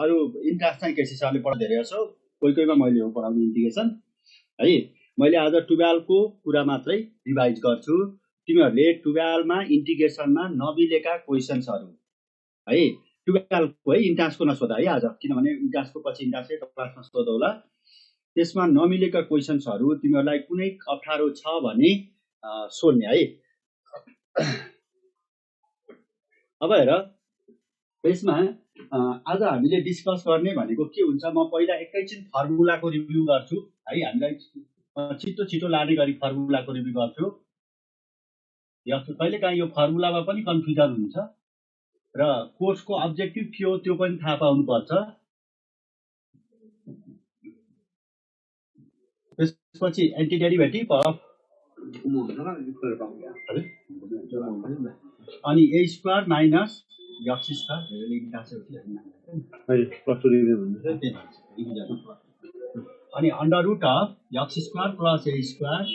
अरू इन्टास चाहिँ केसी सरले पढाइदिएको छ, कोही कोहीमा मैले हो पढाउने इन्टिग्रेसन है। मैले आज 12 को कुरा मात्रै रिभाइज गर्छु। तिमीहरूले 12 मा इन्टिग्रेसनमा नमिलेका क्वेशन्सहरू है 12 को है, इन्टासको नसोधा है आज, किनभने इन्टासको पछि इन्टासकै क्लासमा सोधौला। त्यसमा नमिलेका क्वेशन्सहरू तिमीहरूलाई कुनै अप्ठ्यारो छ भने सोध्ने है। अब हेर, यसमा आज हामीले डिस्कस गर्ने भनेको के हुन्छ, म पहिला एकैछिन फर्मुलाको रिभ्यू गर्छु है। हामीलाई छिटो छिटो लाने गरी फर्मुलाको रिभ्यू गर्छु। कहिलेकाहीँ यो फर्मुलामा पनि कन्फ्युजन हुन्छ र कोर्सको अब्जेक्टिभ के हो त्यो पनि थाहा पाउनुपर्छ। त्यसपछि एन्टिडेरिभेटिभ अफ अनि a square minus x square अनि under root of x square plus a square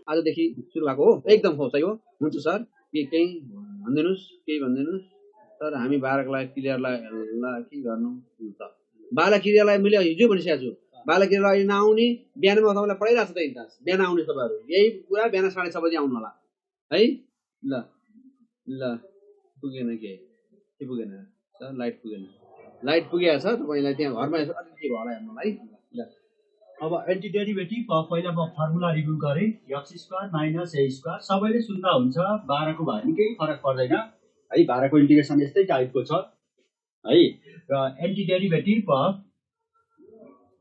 आजदेखि सुरु भएको हो। एकदम हो, सही हो, हुन्छ सर। केही भनिदिनुहोस्, केही भनिदिनुहोस् सर। हामी 12 को लागि क्लियरलाई के गर्नु त? 12 क्लियरलाई मैले हिजो भनिसकेको छु। 12 क्लियरलाई नआउने बिहानमा तपाईँलाई पढाइरहेको छ त इन्टास। बिहान आउने तपाईँहरू यही कुरा बिहान 6:30 बजे आउनु होला है। ल ल पुगेन के पुगेन सर? लाइट पुगेन। लाइट पुगेको छ तपाईँलाई त्यहाँ घरमा अलिक के भयो होला हेर्नुलाई। ल अब एन्टिडेरिभेटिभ पहिला म फर्मुला रिभ्यू गरेँ। X square minus a square सबैले सुन्दा हुन्छ। 12 को भयो भने केही फरक पर्दैन है। 12 को इन्टिग्रेसन यस्तै टाइपको छ है। र antiderivative of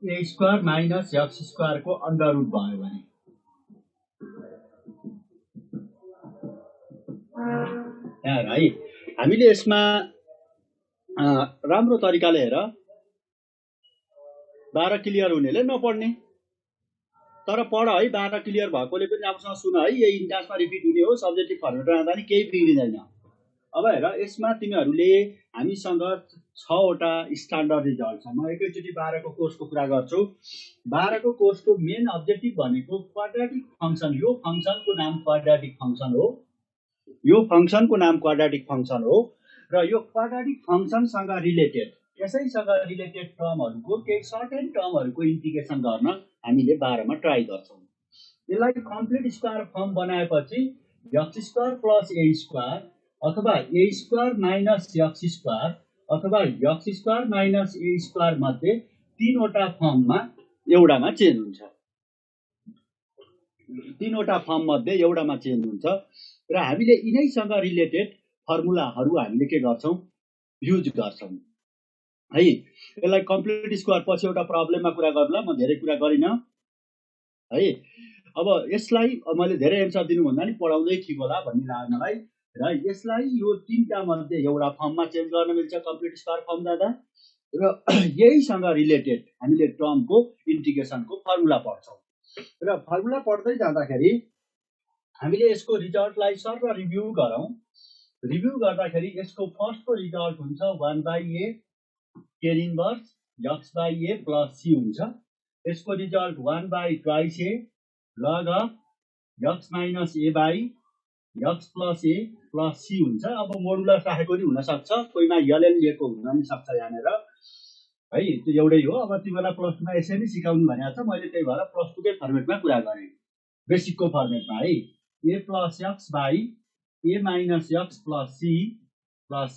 a square minus x स्क्वायरको अन्डर रुट भयो भने है। हामीले यसमा राम्रो तरिकाले हेर, 12 क्लियर हुनेले नपढ्ने, तर पढ है। 12 क्लियर भएकोले पनि राम्रोसँग सुन है। यही इन्टासमा रिपिट हुने हो, सब्जेक्टिभ फर्मेटमा जाँदा नि केही बिग्रिँदैन। अब हेर, यसमा तिमीहरूले हामीसँग 6 वटा स्ट्यान्डर्ड रिजल्ट छ। म एकैचोटि 12 को कोर्सको कुरा गर्छु। 12 को कोर्सको मेन अब्जेक्टिभ भनेको क्वाड्रेटिक फङ्सन। यो फङ्सनको नाम क्वाड्रेटिक फङ्सन हो। यो फङ्सनको नाम क्वाड्रेटिक फङ्सन हो र यो क्वाड्रेटिक फङ्सनसँग रिलेटेड, यसैसँग रिलेटेड टर्महरूको केही सर्टेन टर्महरूको इन्टिग्रेसन गर्न हामीले 12 मा ट्राई गर्छौँ। यसलाई कम्प्लिट स्क्वायर फर्म बनाएपछि x square plus a square अथवा ए स्क्वायर माइनस एक्स स्क्वायर अथवा x square minus a square मध्ये 3 वटा फर्ममा एउटामा चेन्ज हुन्छ। 3 वटा फर्म मध्ये एउटामा चेन्ज हुन्छ र हामीले यिनैसँग रिलेटेड फर्मुलाहरू हामीले के गर्छौँ, युज गर्छौँ है। यसलाई कम्प्लिट स्क्वायर पछि एउटा प्रब्लममा कुरा गर्ला, म धेरै कुरा गरिन है। अब यसलाई मैले धेरै एन्सर दिनुभन्दा नि पढाउँदै ठिक होला भन्ने लाग्यो मलाई। र यसलाई यो 3टा मध्ये एउटा फर्ममा चेन्ज गर्न मिल्छ कम्प्लिट स्क्वायर फर्म जाँदा। र यहीसँग रिलेटेड हामीले टर्मको इन्टिग्रेसनको फर्मुला पढ्छौँ। र फर्मुला पढ्दै जाँदाखेरि हामीले यसको रिजल्टलाई सर्व रिभ्यू गरौँ। रिभ्यू गर्दाखेरि यसको फर्स्टको रिजल्ट हुन्छ 1/a tan inverse x by a plus c हुन्छ। यसको result 1/2a log of x minus a by x plus a plus c हुन्छ। अब मोडुलस राखेको नि हुनसक्छ, कोहीमा एलएन लिएको हुन पनि सक्छ यहाँनिर है। त्यो एउटै हो। अब तिमीहरूलाई प्लस 2मा यसरी सिकाउनु भनेको छ, मैले त्यही भएर प्लस 2 कै फर्मेटमा कुरा गरेँ, बेसिकको फर्मेटमा है। A plus x by a minus x plus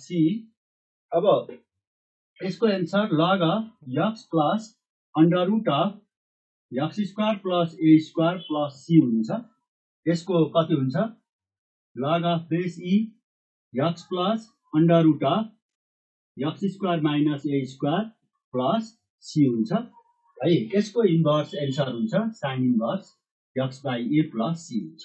c. अब यसको answer log of x plus under root of x square plus a square plus c हुन्छ। यसको कति हुन्छ, log of base e x plus under root of x square minus a square plus c हुन्छ है। यसको inverse answer हुन्छ sine inverse x by a plus c हुन्छ।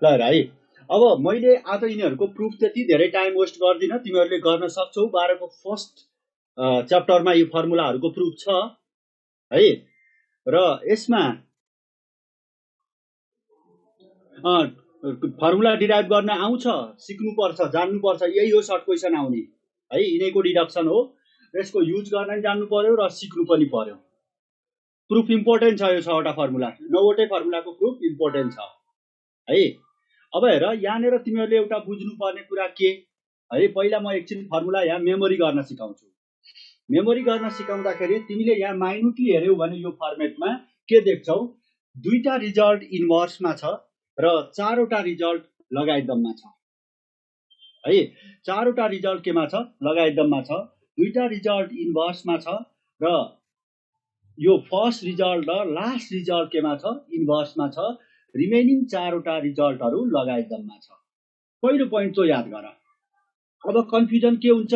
ल है, अब मैले आज यिनीहरूको प्रुफ त्यति धेरै टाइम वेस्ट गर्दिनँ, तिमीहरूले गर्न सक्छौ। 12 को फर्स्ट च्याप्टरमा यो फर्मुलाहरूको प्रुफ छ है। र यसमा फर्मुला डिराइभ गर्न आउँछ, सिक्नुपर्छ, जान्नुपर्छ, यही हो सर्ट क्वेसन आउने है। यिनैको डिडक्सन हो, यसको युज गर्न पनि जान्नु पर्यो र सिक्नु पनि पर्यो। प्रुफ इम्पोर्टेन्ट छ, यो 6वटा फर्मुला, 9वटै फर्मुलाको प्रुफ इम्पोर्टेन्ट छ है। अब हेर, यहाँनिर तिमीहरूले एउटा बुझ्नुपर्ने कुरा के है, पहिला म एकछिन फर्मुला यहाँ मेमोरी गर्न सिकाउँछु। मेमोरी गर्न सिकाउँदाखेरि तिमीले यहाँ माइन्युटली हेऱ्यौ भने यो फर्मेटमा के देख्छौ, 2टा रिजल्ट इन्भर्समा छ र 4वटा रिजल्ट लगायतममा छ है। 4वटा रिजल्ट केमा छ, लगायतममा छ। 2टा रिजल्ट इन्भर्समा छ र यो फर्स्ट रिजल्ट र लास्ट रिजल्ट केमा छ, इन्भर्समा छ। रिमेनिङ 4वटा रिजल्टहरू लगायतममा छ। पहिलो पोइन्ट त याद गर। अब कन्फ्युजन के हुन्छ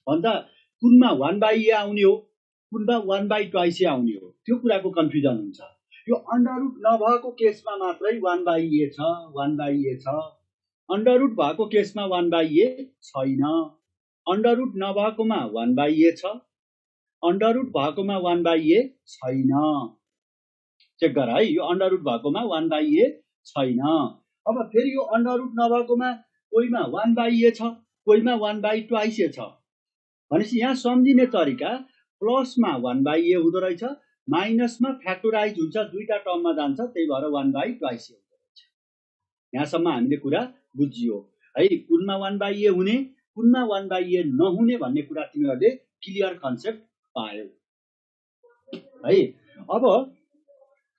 भन्दा कुनमा 1/a आउने हो, कुनमा 1/2 आउने हो, त्यो कुराको कन्फ्युजन हुन्छ। यो अन्डर रुट नभएको केसमा मात्रै 1/a छ, 1/a छ। अन्डर रुट भएको केसमा 1/a छैन। अन्डर रुट नभएकोमा 1/a छ, अन्डर रुट भएकोमा 1/a छैन। चेक गर है, यो अन्डर रुट भएकोमा 1/a छैन। अब फेरि यो अन्डर रुट नभएकोमा कोहीमा 1/a छ, कोहीमा 1/2 छ। भनेपछि यहाँ सम्झिने तरिका प्लसमा 1/a हुँदो रहेछ, माइनसमा फ्याक्टोराइज हुन्छ, 2टा टर्ममा जान्छ, त्यही भएर 1/2 हुँदो रहेछ। यहाँसम्म हामीले कुरा बुझियो है। कुनमा 1/a हुने, कुनमा 1/a नहुने भन्ने कुरा तिमीहरूले क्लियर कन्सेप्ट पायौ है। अब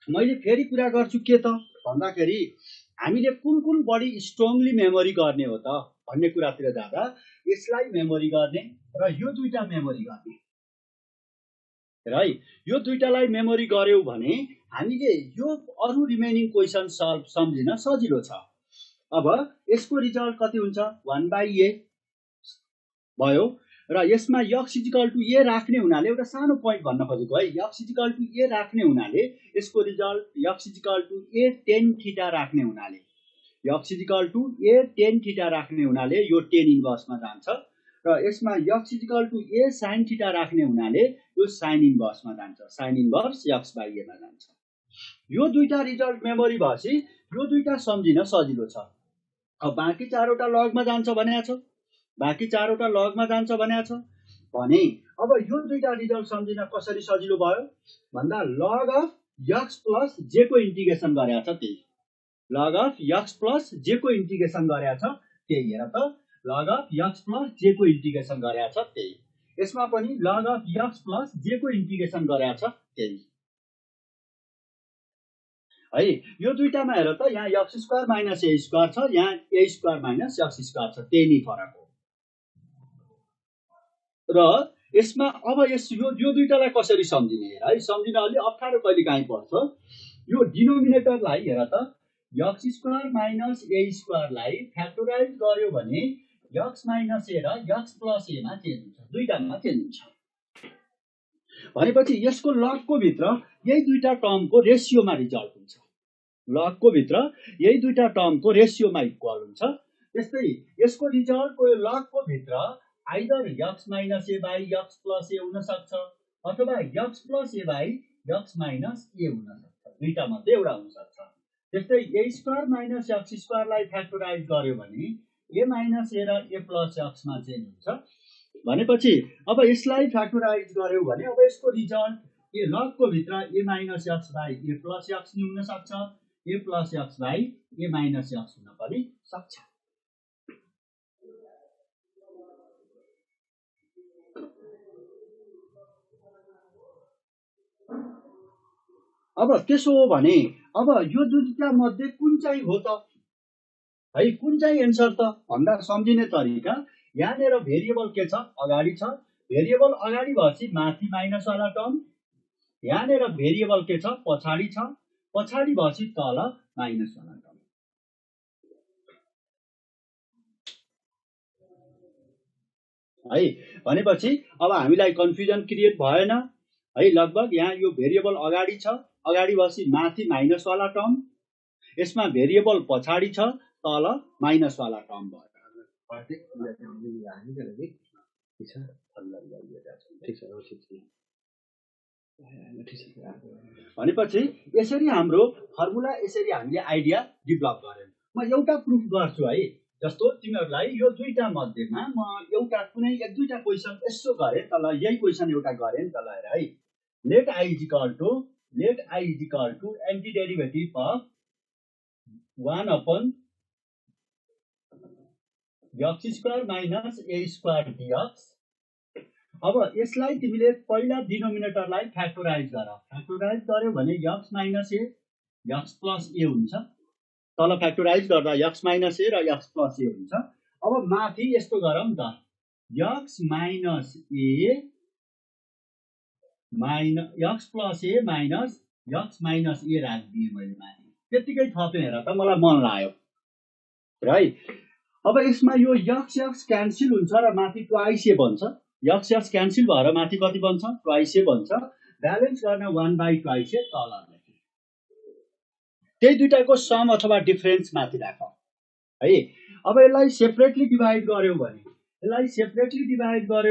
मैले फेरि कुरा गर्छु के त भन्दाखेरि हामीले कुन कुन बढी स्ट्रङली मेमोरी गर्ने हो त भन्ने कुरातिर जाँदा यसलाई मेमोरी गर्ने र यो 2टा मेमोरी गर्ने है। यो 2टालाई मेमोरी गर्यौ भने हामीले यो अरु रिमेनिङ क्वेसन सल्भ सम्झिन सजिलो छ। अब यसको रिजल्ट कति हुन्छ, 1/a भयो र यसमा x = a राख्ने हुनाले एउटा सानो पोइन्ट भन्न खोजेको है। x = a राख्ने हुनाले यसको result x = a tan theta राख्ने हुनाले, x = a tan थीटा राख्ने हुनाले यो tan इन्भर्समा जान्छ र यसमा x = a sin थीटा राख्ने हुनाले यो sin इन्भर्समा जान्छ, sin इन्भर्स x/a मा जान्छ। यो 2टा रिजल्ट मेमोरी भएपछि यो 2टा सम्झिन सजिलो छ। अब बाँकी 4वटा लगमा जान्छ भनेको छ, बाँकी 4वटा लगमा जान्छ भनेको छ भने अब यो 2टा रिजल्ट सम्झिन कसरी सजिलो भयो भन्दा log अफ x + j को इन्टिग्रेसन गरेको छ त्यही, log अफ x + j को इन्टिग्रेसन गरेको छ त्यही। हेर त, log अफ x + j को इन्टिग्रेसन गरेको छ त्यही। यसमा पनि log अफ x + j को इन्टिग्रेसन गरेको छ त्यही है। यो 2टामा हेर त, यहाँ x² - a² छ, यहाँ a² - x² छ, त्यही नै फरक हो। र यसमा अब यो 2टालाई कसरी सम्झिने हेर है, सम्झिन अलि अप्ठ्यारो कहिले काहीँ पर्छ। यो डिनोमिनेटरलाई हेर त, x² - a² लाई फ्याक्टोराइज गर्यो भने x - a र x + a मा चेन्ज हुन्छ, 2टामा चेन्ज हुन्छ। भनेपछि यसको लगको भित्र यही 2टा टर्मको रेसियोमा रिजल्ट हुन्छ, लगको भित्र यही 2टा टर्मको रेसियोमा इक्वल हुन्छ। त्यस्तै यसको रिजल्टको यो लगको भित्र आइदर x - a/x + a हुन सक्छ अथवा x + a/x - a हुन सक्छ, 2टा मध्ये एउटा हुन सक्छ। त्यस्तै a² - x² लाई फ्याक्टोराइज गर्यो भने a - a र a + x मा चेन्ज हुन्छ। भनेपछि अब यसलाई फ्याक्टोराइज गर्यो भने अब यसको रिजल्ट ए लगको भित्र a - x/a + x नि हुन सक्छ, a + x/a - x हुन पनि सक्छ। अब त्यसो हो भने अब यो 2टा मध्ये कुन चाहिँ हो त है, कुन चाहिँ एन्सर त भन्दा सम्झिने तरिका यहाँनिर भेरिएबल के छ, अगाडि छ, भेरिएबल अगाडि भएपछि माथि माइनस वाला टर्म, यहाँनिर भेरिएबल के छ, पछाडि छ, पछाडि भएपछि तल माइनस वाला टर्म है। भनेपछि अब हामीलाई कन्फ्युजन क्रिएट भएन है। लगभग यहाँ यो भेरिएबल अगाडि छ, अगाडि भएपछि माथि माइनस वाला टर्म, यसमा भेरिएबल पछाडि छ, तल माइनस वाला टर्म भयो। फर्मुला गरिरहेका छौँ। ठिक छ ठिक छ भनेपछि यसरी हाम्रो फर्मुला यसरी हामीले आइडिया डेभलप गर्यौँ। म एउटा प्रुफ गर्छु है, जस्तो तिमीहरूलाई यो दुईटा मध्येमा म एउटा कुनै एक दुईटा क्वेसन यसो गरेँ, तल यही क्वेसन एउटा गरेँ नि त ल है। Let I is equal to anti derivative of 1 upon x square minus a square dx। अब यसलाई तिमीले पहिला डिनोमिनेटरलाई फ्याक्टोराइज गर्यो भने x minus a x plus a हुन्छ। तल फ्याक्टोराइज गर्दा x माइनस a र x प्लस a हुन्छ। अब माथि यस्तो गरौँ त, x minus a x plus a minus x minus a राखिदिएँ मैले माथि, त्यतिकै थपेँ। हेर त मलाई मन लाग्यो है। अब यसमा यो x क्यान्सल हुन्छ र माथि ट्वाइस a बन्छ। x क्यान्सल भएर माथि कति बन्छ? ट्वाइस a बन्छ। ब्यालेन्स गर्न 1/2 a तल लेख्नु। त्यही दुईटाको सम अथवा डिफरेन्स माथि राख है। अब यसलाई सेपरेटली डिभाइड गर्यौ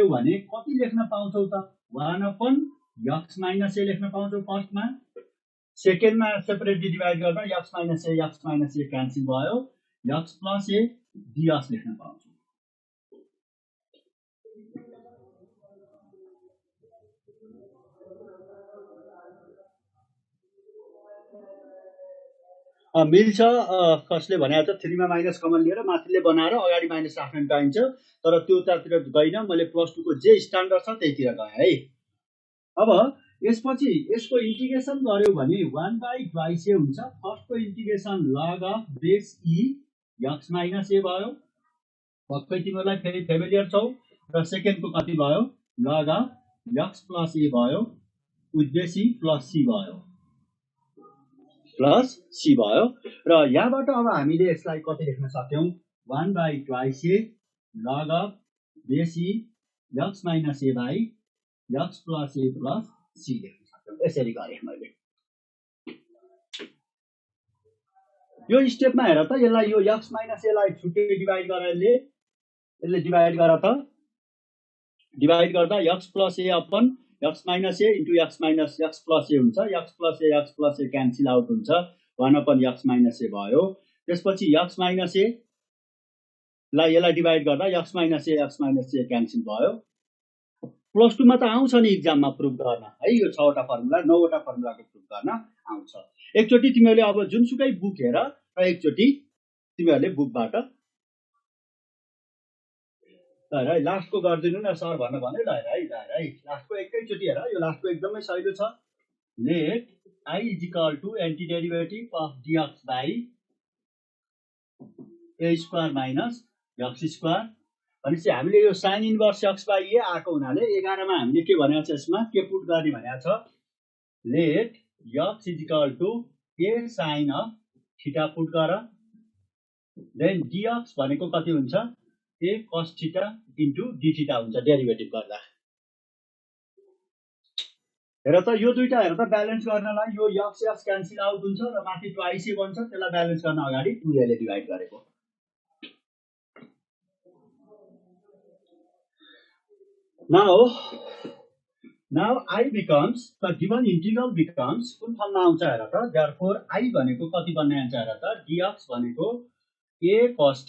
भने कति लेख्न पाउँछौ त? 1/x माइनस a लेख्न पाउँछौ फर्स्टमा। सेकेन्डमा सेपरेटली डिभाइड गर्दा x माइनस a क्यान्सल भयो, x प्लस a dx लेख्न पाउँछौ। मिल्छ। कसले भने त 3 मा माइनस कमन लिएर माथिले बनाएर अगाडि माइनस राख्न पाइन्छ, तर त्यो उतातिर गइन। मैले +2 को जे स्ट्यान्डर्ड छ त्यहीतिर गएँ है। अब यसपछि यसको इन्टिग्रेसन गर्यो भने 1/2 a हुन्छ। फर्स्टको integration log of base e x minus a भयो, पक्कै तिमीहरूलाई फेरि फेमिलियर छौ। र सेकेन्डको कति भयो? log of x plus a भयो, with base e plus c भयो। र यहाँबाट अब हामीले यसलाई कति लेख्न सक्यौं? 1/2 a log of base e x minus a by x plus a plus c लेख्न सक्यौं। यसरी गरेँ मैले। यो स्टेपमा हेर त, यसलाई यो x माइनस a लाई छुट्टै डिभाइड गरेर यसले डिभाइड गर त। डिभाइड गर्दा x plus a upon x minus a into x minus x plus a हुन्छ। x plus a cancel out हुन्छ, 1/x माइनस a भयो। त्यसपछि x माइनस a लाई यसलाई डिभाइड गर्दा x माइनस a क्यान्सल भयो। +2 मा त आउँछ नि एक्जाममा प्रुफ गर्न है। यो 6 वटा फर्मुला 9 वटा फर्मुलाको प्रुफ गर्न आउँछ। एकचोटि तिमीहरूले अब जुनसुकै बुक हेर र एकचोटि तिमीहरूले बुकबाट ल है लास्टको गर्दिनु न सर भन्न भने। ल है लास्टको एकैचोटि हेर, यो लास्टको एकदमै सजिलो छ। Let i is equal to anti derivative of dx by a square minus x square. भनेपछि हामीले यो sine inverse x by a आएको हुनाले 11 मा हामीले के भनेको छ? यसमा के पुट गर्ने भनेको छ? Let x is equal to a sine of theta put गर। देन dx भनेको कति हुन्छ? a cos theta into d theta हुन्छ डेरिभेटिभ गर्दा। हेर त यो दुईटा हेर त, ब्यालेन्स गर्नलाई यो x क्यान्सल आउट हुन्छ र माथि ट्वाइस a बन्छ। त्यसलाई ब्यालेन्स गर्न अगाडि 2a ले डिभाइड गरेको। Now I becomes, the given integral becomes कुन फर्ममा आउँछ हेर त? therefore I भनेको कति बन्ने आउँछ हेर त? dx भनेको a cos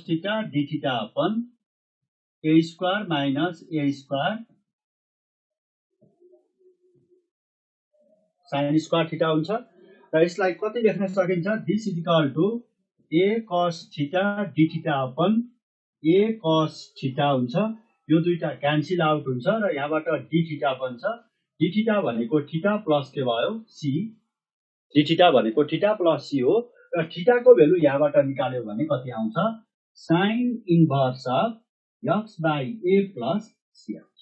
theta d theta upon a square minus a square sine square theta हुन्छ। र यसलाई कति लेख्न सकिन्छ? This is equal to a cos theta d theta upon a cos theta हुन्छ। यो दुईटा क्यान्सल आउट हुन्छ र यहाँबाट d थीटा बन्छ। d थीटा भनेको थीटा प्लस के भयो? c। d थीटा भनेको थीटा प्लस c हो। र थीटाको भ्यालु यहाँबाट निकाल्यो भने कति आउँछ? Sine inverse of x by a plus c आउँछ।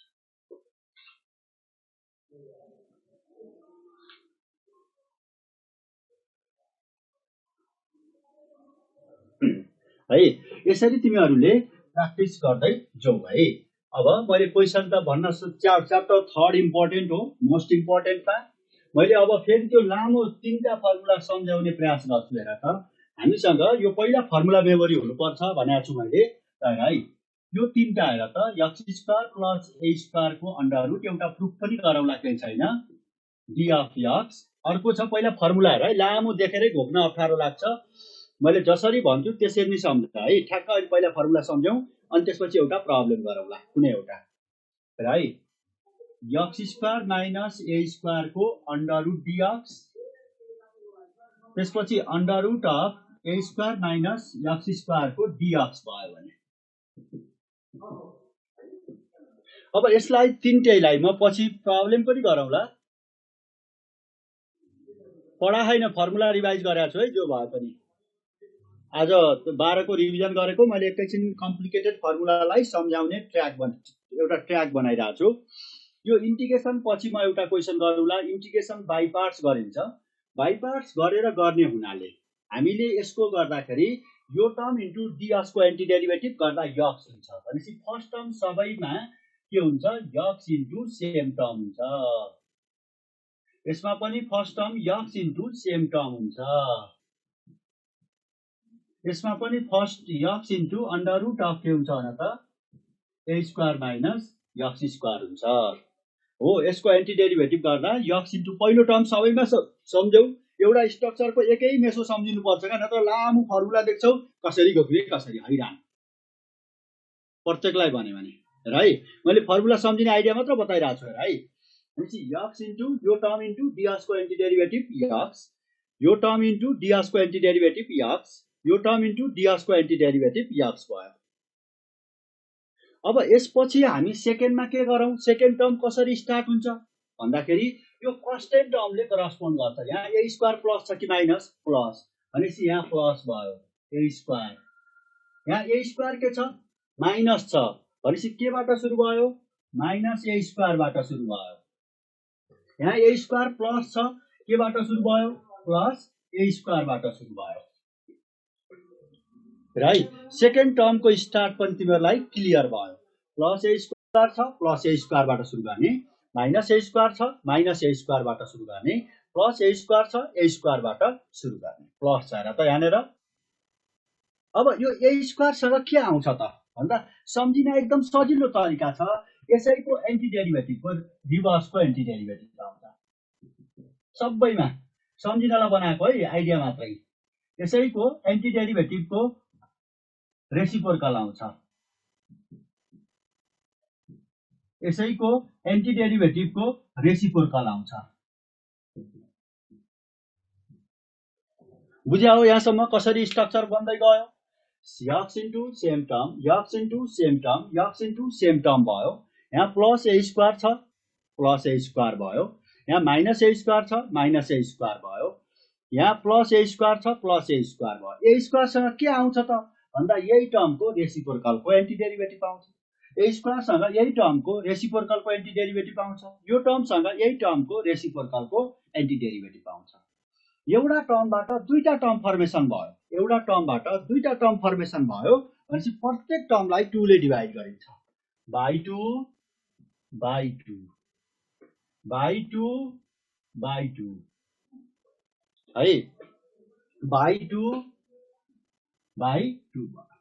है यसरी तिमीहरूले प्र्याक्टिस गर्दै जाऊ है। अब मैले क्वेसन त भन्न च्याप्टर 3 इम्पोर्टेन्ट हो, मोस्ट इम्पोर्टेन्टमा मैले अब फेरि त्यो लामो 3टा फर्मुला सम्झाउने प्रयास गर्छु। हेर त, हामीसँग यो पहिला फर्मुला मेमोरी हुनुपर्छ भनेको छु मैले है। यो तीनटा हेर त x square plus a square को अंडर रुट एउटा प्रुफ पनि गरौँला केही छैन d अफ x। अर्को छ पहिला फर्मुला हेर है, लामो देखेरै घोक्न अप्ठ्यारो लाग्छ, मैले जसरी भन्छु त्यसरी नै सम्झ है। ठ्याक्क अहिले पहिला फर्मुला सम्झौं अनि त्यसपछि एउटा प्रब्लम गरौँला कुनै एउटा है। x square minus a square को अंडर रुट dx, त्यसपछि under root of a square minus x square को dx भयो भने अब यसलाई तीनटैलाई म पछि प्रब्लम पनि गरौँला, पढा हैन फर्मुला रिभाइज गरेको छु है। जो भए पनि आज 12 को रिभिजन गरेको मैले एकैछिन कम्प्लिकेटेड फर्मुलालाई सम्झाउने एउटा ट्र्याक बनाइरहेको छु। यो इंटीग्रेसन पछि म एउटा क्वेशन गरौँला। इंटीग्रेसन बाइ पार्ट्स गरिन्छ, बाइ पार्ट्स गरेर गर्ने हुनाले हामीले यसको गर्दाखेरि यो टर्म इन्टु dx को एन्टी डेरिभेटिभ गर्दा x हुन्छ भनेपछि फर्स्ट टर्म सबैमा के हुन्छ x इन्टु सेम टर्म हुन्छ, यसमा पनि first term x into same term हुन्छ, यसमा पनि first x into under root of के हुन्छ भने त a square minus x square हुन्छ हो। यसको एन्टी डेरिभेटिभ गर्दा x इन्टु पहिलो टर्म सबैमा सम्झौ, एउटा स्ट्रक्चरको एकै मेसो सम्झिनु पर्छ का, नत्र लामो फर्मुला देख्छौ कसरी गफिए कसरी हैरान प्रत्येकलाई भने है। मैले फर्मुला सम्झिने आइडिया मात्र बताइरहेको छु है। भनेपछि x इन्टु यो टर्म इन्टु dx को एन्टी डेरिभेटिभ x, यो टर्म इन्टु dx को एन्टी डेरिभेटिभ x, यो टर्म इन्टु dx को एन्टी डेरिभेटिभ x भयो। अब यसपछि हामी सेकेन्डमा के गरौँ, सेकेन्ड टर्म कसरी स्टार्ट हुन्छ भन्दाखेरि यो कन्स्टेन्ट टर्मले करस्पोन्ड गर्छ। यहाँ a स्क्वायर प्लस छ कि माइनस, प्लस भनेपछि यहाँ प्लस भयो a स्क्वायर, यहाँ a स्क्वायर के छ माइनस छ भनेपछि केबाट सुरु भयो माइनस a स्क्वायर बाट सुरु भयो, यहाँ a स्क्वायर प्लस छ केबाट सुरु भयो प्लस a स्क्वायर बाट सुरु भयो राइट। सेकेन्ड टर्म को स्टार्ट पनि तिमीहरुलाई क्लियर भयो, प्लस a स्क्वायर छ प्लस a स्क्वायर बाट सुरु गर्ने, माइनस a स्क्वायर छ माइनस a स्क्वायर बाट सुरु गर्ने, प्लस a स्क्वायर छ a स्क्वायर बाट सुरु गर्ने, प्लस छ र त यहाँनेर। अब यो a स्क्वायर सँग के आउँछ त भन्दा सम्झिन एकदम सजिलो तरिका छ, यसैको एन्टी डेरिभेटिभ को रिभर्स को एन्टी डेरिभेटिभ आउँछ सबैमा, सम्झिनलाई बनाएको है आइडिया मात्रै। यसैको एन्टी डेरिभेटिभ को रेसिप्रोकल आउँछ, यसैको एन्टी डेरिभेटिभ को रेसिप्रोकल आउँछ। बुझ्या हो यहाँसम्म कसरी स्ट्रक्चर बन्दै गयो। x into same term, x into same term, x into same term भयो, यहाँ प्लस a स्क्वायर छ प्लस a स्क्वायर भयो, यहाँ माइनस a स्क्वायर छ माइनस a स्क्वायर भयो, यहाँ प्लस a स्क्वायर छ प्लस a स्क्वायर भयो। a स्क्वायर सँग के आउँछ त भन्दा यही टर्म को रेसिप्रोकल को एन्टी डेरिभेटिभ आउँछ, a स्क्वायर सँग यही टर्म को रेसिप्रोकल को एन्टी डेरिभेटिभ आउँछ, यो टर्म सँग यही टर्म को रेसिप्रोकल को एन्टी डेरिभेटिभ आउँछ। एउटा टर्मबाट दुईटा टर्म फर्मेसन भयो, एउटा टर्मबाट दुईटा टर्म फर्मेसन भयो भनेपछि प्रत्येक टर्मलाई 2 ले डिभाइड गरिन्छ, बाइ 2 बाइ 2 बाइ 2 बाइ 2 है, बाइ 2 बाइ 2 भयो।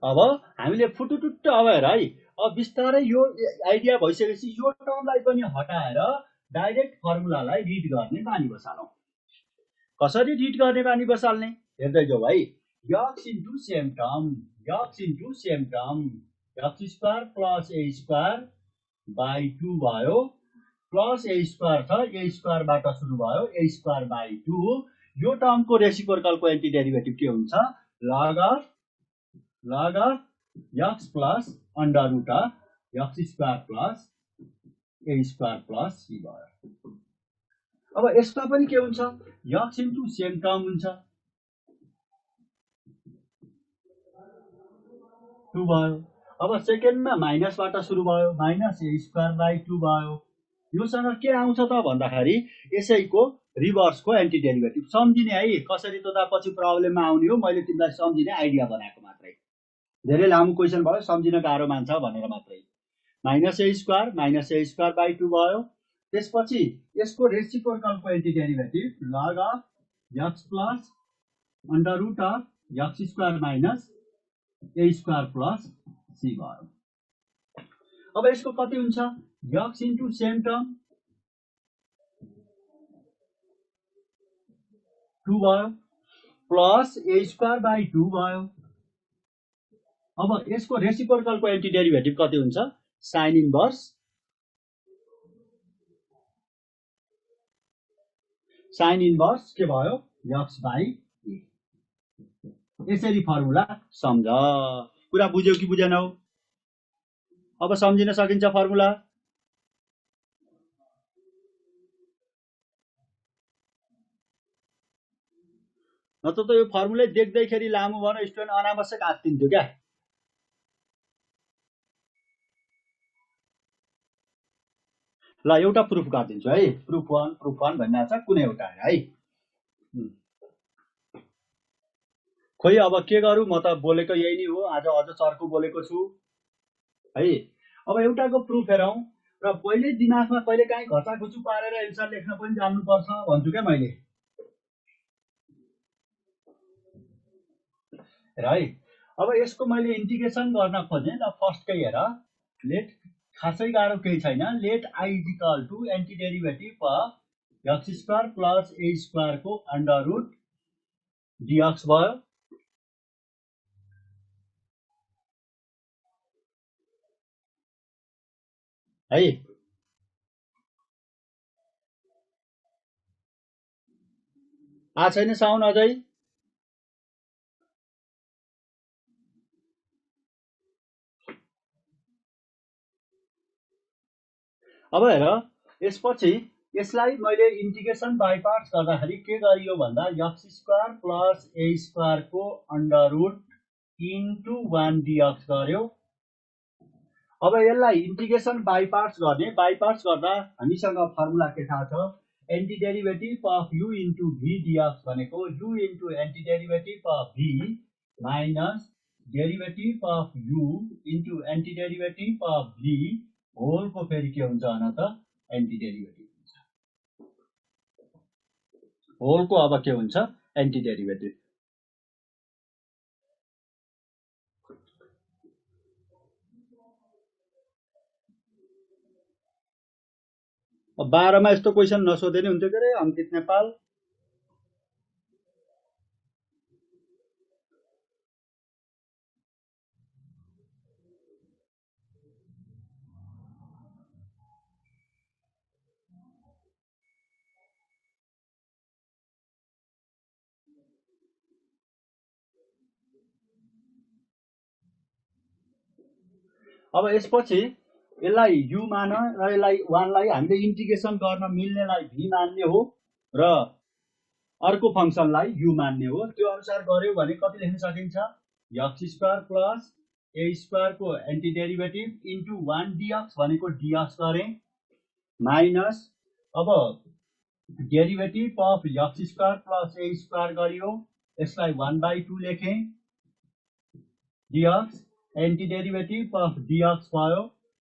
अब हामीले फुटुटुट्ट अब हेर है, अब बिस्तारै यो आइडिया भइसकेपछि यो टर्मलाई पनि हटाएर डाइरेक्ट फर्मुलालाई रिड गर्ने बानी बसालौं। कसरी रिड गर्ने बानी बसाल्ने हेर्दै जाऊ है। x into same term, x into same term, x square plus a square by 2 भयो, प्लस a स्क्वायर छ a स्क्वायर बाट सुरु भयो a स्क्वायर बाइ 2, यो टर्म को रेसिप्रोकल को एन्टी डेरिभेटिभ के हुन्छ log of x plus under root of x square plus a square plus c भयो। अब यसमा पनि के हुन्छ x इन्टु सेम टर्म हुन्छ 2 भयो। अब सेकेन्डमा माइनसबाट सुरु भयो, माइनस a स्क्वायर बाइ 2 भयो। योसँग के आउँछ त भन्दाखेरि यसैको रिभर्स को एन्टी डेरिभेटिभ सम्झिने है, कसरी त पछि प्रब्लममा आउने हो, मैले तिमीलाई सम्झिने आइडिया बनाएको मात्रै, धेरै लामो क्वेशन भयो सम्झिन गाह्रो मान्छ भनेर मात्रै। माइनस a स्क्वायर बाइ 2 भयो, त्यसपछि यसको रेसिप्रोकल को anti derivative log of x plus under root of x square minus a square plus c भयो। अब यसको कति हुन्छ यक्स इन्टु सेम टर्म 2 भयो प्लस ए स्क्वायर बाई 2 भयो। अब यसको रेसिप्रोकलको एन्टी डेरिभेटिभ कति हुन्छ साइन इन्भर्स के भयो यक्स बाई ए। यसरी फर्मुला सम्झ। कुरा बुझ्यौ कि बुझेनौ? अब सम्झिन सकिन्छ फर्मुला? नत्र त यो फर्मुलै देख्दैखेरि लामो भएर स्टुडेन्ट अनावश्यक आत्तिन्थ्यो क्या। ल एउटा प्रुफ गरिदिन्छु है। प्रुफ वान भनिरहेको छ कुनै एउटा है। खोइ अब के गरौँ, म त बोलेको यही नै हो। आज अझ चर्को बोलेको छु है। अब एउटाको प्रुफ हेरौँ र पहिले दिमागमा कहिले काहीँ घचाखुचु पारेर एन्सर लेख्न पनि जान्नुपर्छ भन्छु क्या मैले। हेर है, अब यसको मैले इन्टिग्रेसन गर्न खोजेँ। ल फर्स्टकै हेर, लेट खासै गाह्रो केही छैन। Let I is equal to anti derivative of x square plus a स्क्वायरको अन्डर रुट डिएक्स भयो। है आ छैन साउन अझै? अब हेर, यसपछि यसलाई मैले इन्टिग्रेसन बाई पार्ट्स गर्दाखेरि के गरियो भन्दा एक्स स्क्वायर प्लस ए स्क्वायरको अन्डर रुट इन्टु 1 डिएक्स गर्यो। अब यसलाई इन्टिग्रेसन बाई पार्ट्स गर्ने। बाई पार्ट्स गर्दा हामीसँग फर्मुला के थाहा छ anti derivative of u into v dx भनेको u into anti derivative of v minus derivative of u into anti derivative of v होलको फेरि के हुन्छ भन त एन्टी डेरिभेटिभ हुन्छ। होलको अब के हुन्छ एन्टी डेरिभेटिभ। अब 12 मा यस्तो क्वेसन नसोधे नि हुन्थ्यो के रे अंकित नेपाल। अब यसपछि यसलाई यु मान र यसलाई 1 लाई हामीले इन्टिग्रेसन गर्न मिल्नेलाई भी मान्ने हो र अर्को फंक्सनलाई यु मान्ने हो। त्यो अनुसार गर्यो भने कति लेख्न सकिन्छ x square plus a square को एन्टी डेरिभेटिभ इन्टु 1 डिएक्स भनेको डिएक्स गरे माइनस अब derivative of x square plus a square गरियो। यसलाई 1/2 लेखे dx anti derivative of dx भयो।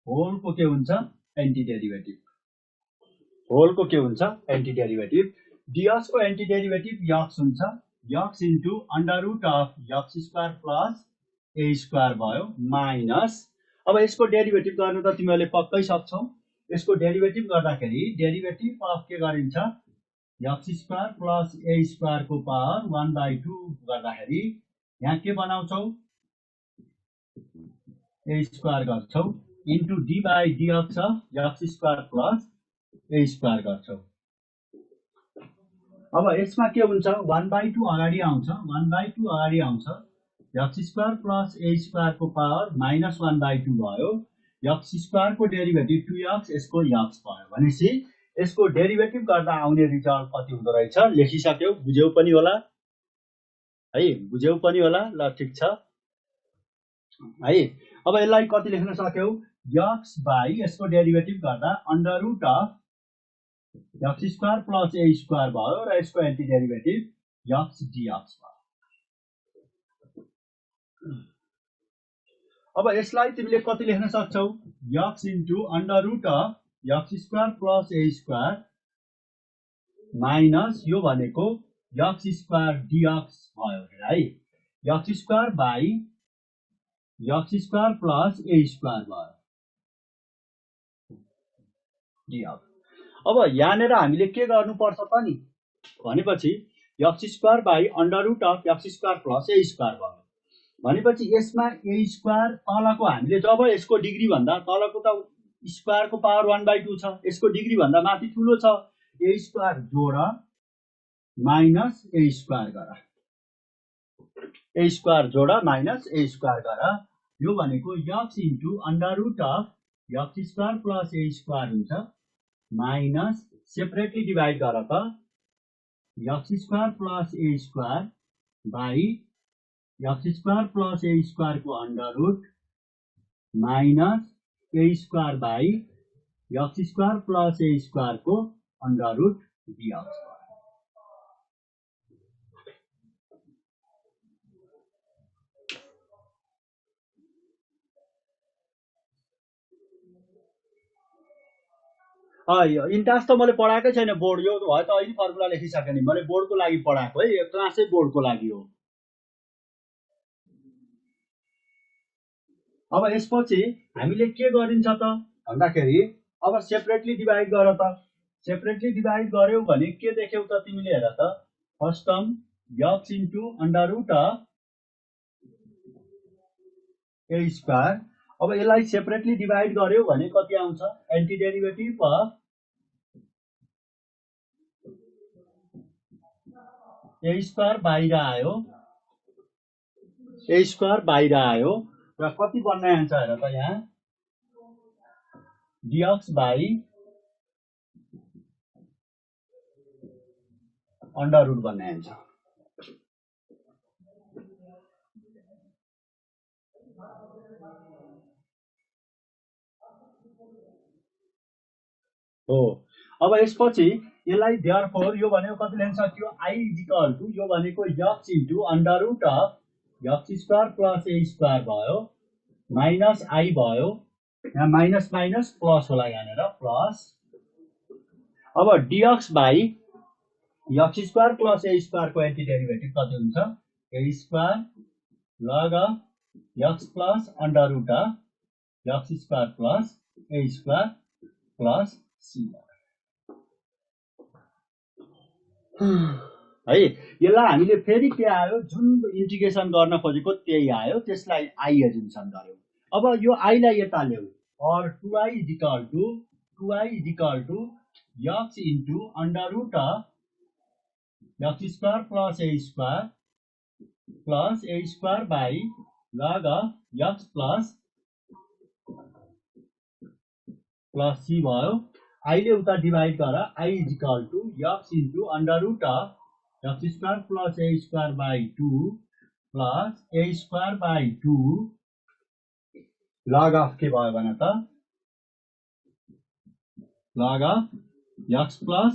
होलको के हुन्छ एन्टी डेरिभेटिभ। होलको के हुन्छ एन्टी डेरिभेटिभ। डिएक्स को एन्टी डेरिभेटिभ एक्स हुन्छ। X into under root of x square plus a square भयो माइनस अब यसको डेरिभेटिभ गर्नु त तिमीहरूले पक्कै सक्छौ। यसको डेरिभेटिभ गर्दाखेरि डेरिभेटिभ अफ के गरिन्छ x square plus a square को पावर 1/2 गर्दाखेरि यहाँ के बनाउँछौ ए स्क्वायर गर्छौ into D by dx of x square plus a square गर्छौ। अब यसमा के हुन्छ 1/2 अगाडि आउँछ 1/2 अगाडि आउँछ x square plus a square को पावर माइनस 1/2 भयो। एक्स स्क्वायर को डेरिभेटिभ 2x यसको x भयो भनेपछि यसको डेरिभेटिभ गर्दा आउने रिजल्ट कति हुँदो रहेछ लेखिसक्यौ। बुझ्यौ पनि होला है, बुझ्यौ पनि होला। ल ठीक छ है। अब यसलाई कति लेख्न सक्यौ x बाई यसको डेरिभेटिभ गर्दा under root of x square plus a square भयो र यसको एन्टी डेरिभेटिभ एक्स डिएक्स भयो। अब यसलाई तिमीले कति लेख्न सक्छौ x into under root of x square plus a square minus यो भनेको एक्स स्क्वायर डिएक्स भयो है। X square by x square plus a square भयो डिएक्स। अब यहाँनिर हामीले के गर्नुपर्छ त नि भनेपछि x square by under root of x square plus a square भयो भनेपछि यसमा ए स्क्वायर तलको हामीले जब यसको डिग्री भन्दा तलको त स्क्वायरको पावर 1/2 छ, यसको डिग्री भन्दा माथि ठुलो छ, ए स्क्वायर जोड माइनस ए स्क्वायर गर, ए स्क्वायर जोड माइनस ए स्क्वायर गर, यो भनेको x into under root of x square plus a square हुन्छ माइनस सेपरेटली डिभाइड गर त x square plus a square by x square plus a square को under root minus a square by x square plus a square को under root dx. इन्टास त मैले पढाएकै छैन board, यो भयो त अहिले फर्मुला लेखिसके नि, मैले बोर्डको लागि पढाएको है, यो क्लासै बोर्डको लागि हो। अब यसपछि हामीले के गरिन्छ त भन्दाखेरि अब सेपरेटली डिभाइड गर त, सेपरेटली डिभाइड गर्यौ भने के देख्यौ त तिमीले हेर त, first term x into under root of a square, अब यसलाई सेपरेटली डिभाइड गर्यौ भने कति आउँछ anti derivative of a square बाहिर आयो, ए स्क्वायर बाहिर आयो र कति बन्न जान्छ हेर त यहाँ डिएक्स बाई अन्डर रुट बन्न जान्छ। हो अब यसपछि यसलाई देयरफोर यो भनेको कति लेख्न सक्यो आई इज इक्वल टु यो भनेको x into under root of x square plus a square भयो माइनस आई भयो, यहाँ माइनस माइनस प्लस होला यहाँनिर प्लस, अब dx by x square plus a square को एन्टी डेरिभेटिभ कति हुन्छ a square log x plus under root of x square plus a square plus c है। यसलाई हामीले फेरि के आयो जुन इन्टिग्रेसन गर्न खोजेको त्यही आयो, त्यसलाई आई एजुम्सन गर्यौ। अब यो आईलाई यता ल्याऊ और 2i is equal to x into under root of x square plus a square by log x plus c भयो, आईले उता डिभाइड गर I is equal to x into under root of x square plus a square by 2 plus a square by 2 log of के भयो भने त लग of x plus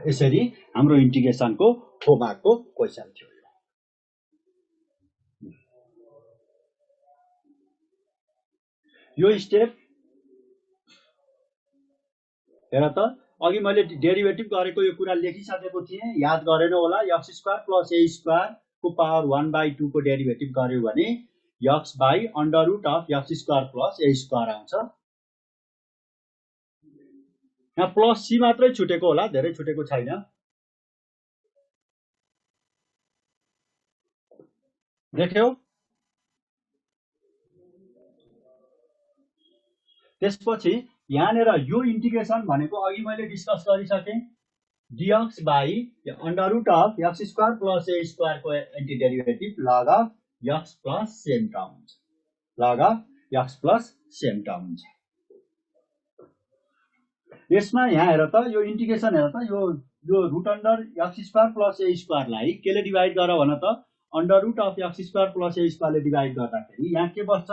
यसरी हाम्रो इन्टिग्रेसनको 4 मार्कको क्वेसन थियो। यो स्टेप हेर त अघि मैले डेरिभेटिभ गरेको यो कुरा लेखिसकेको थिएँ, याद गरेन होला, x square plus a square को पावर 1/2 को डेरिभेटिभ गर्यो भने x by under root of x square plus a square आउँछ। यहाँ प्लस सी मात्रै छुटेको होला, धेरै छुटेको छैन। देख्यौ त्यसपछि यहाँनिर यो इन्टिग्रेसन भनेको अघि मैले डिस्कस गरिसकेँ, dx by under root of x square plus a square को anti derivative log of x plus same term हुन्छ, log of x plus same term हुन्छ। यसमा यहाँ हेर त यो इन्टिग्रेसन हेर त यो root under x square plus a स्क्वायरलाई केले डिभाइड गर भन त under root of x square plus a स्क्वायरले डिभाइड गर्दाखेरि यहाँ के बस्छ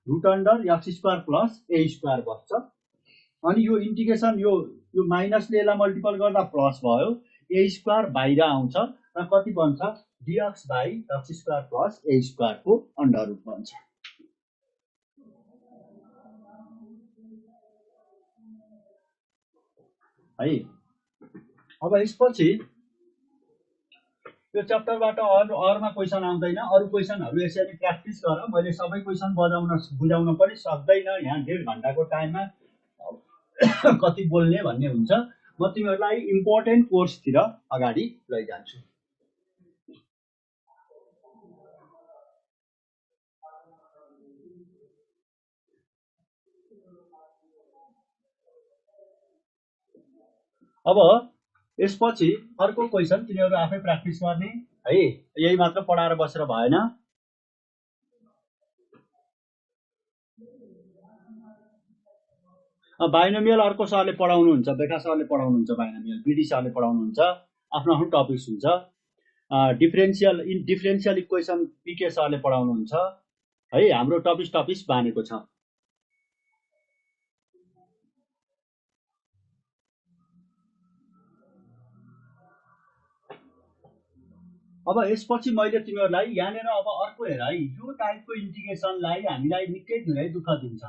root under x square plus a square बस्छ, अनि यो इन्टिग्रेसन यो माइनसले यसलाई मल्टिपल गर्दा प्लस भयो, ए स्क्वायर बाहिर आउँछ र कति बन्छ dx by x square plus a square को अन्डर रुट बन्छ है। अब यसपछि यो च्याप्टरबाट अरूमा क्वेसन आउँदैन। अरू क्वेसनहरू यसरी प्र्याक्टिस गर। मैले सबै क्वेसन बुझाउन पनि सक्दैन, यहाँ 1.5 घण्टाको टाइममा कति बोल्ने भन्ने हुन्छ। म तिमीहरूलाई इम्पोर्टेन्ट कोर्सतिर अगाडि लैजान्छु। अब यसपछि अर्को क्वेसन तिनीहरू आफै प्र्याक्टिस गर्ने है। यही मात्र पढाएर बसेर भएन। बाइनोमियल अर्को सरले पढाउनुहुन्छ, बेखा सरले पढाउनुहुन्छ, बाइनोमियल बिडी सरले पढाउनुहुन्छ। आफ्नो आफ्नो टपिक्स हुन्छ। डिफरेन्सियल इक्वेसन पीके सरले पढाउनुहुन्छ है। हाम्रो टपिक्स बानेको छ। अब यसपछि मैले तिमीहरूलाई यहाँनिर अब अर्को हेर है। यो टाइपको इन्टिग्रेसनलाई हामीलाई निकै धेरै दुःख दिन्छ।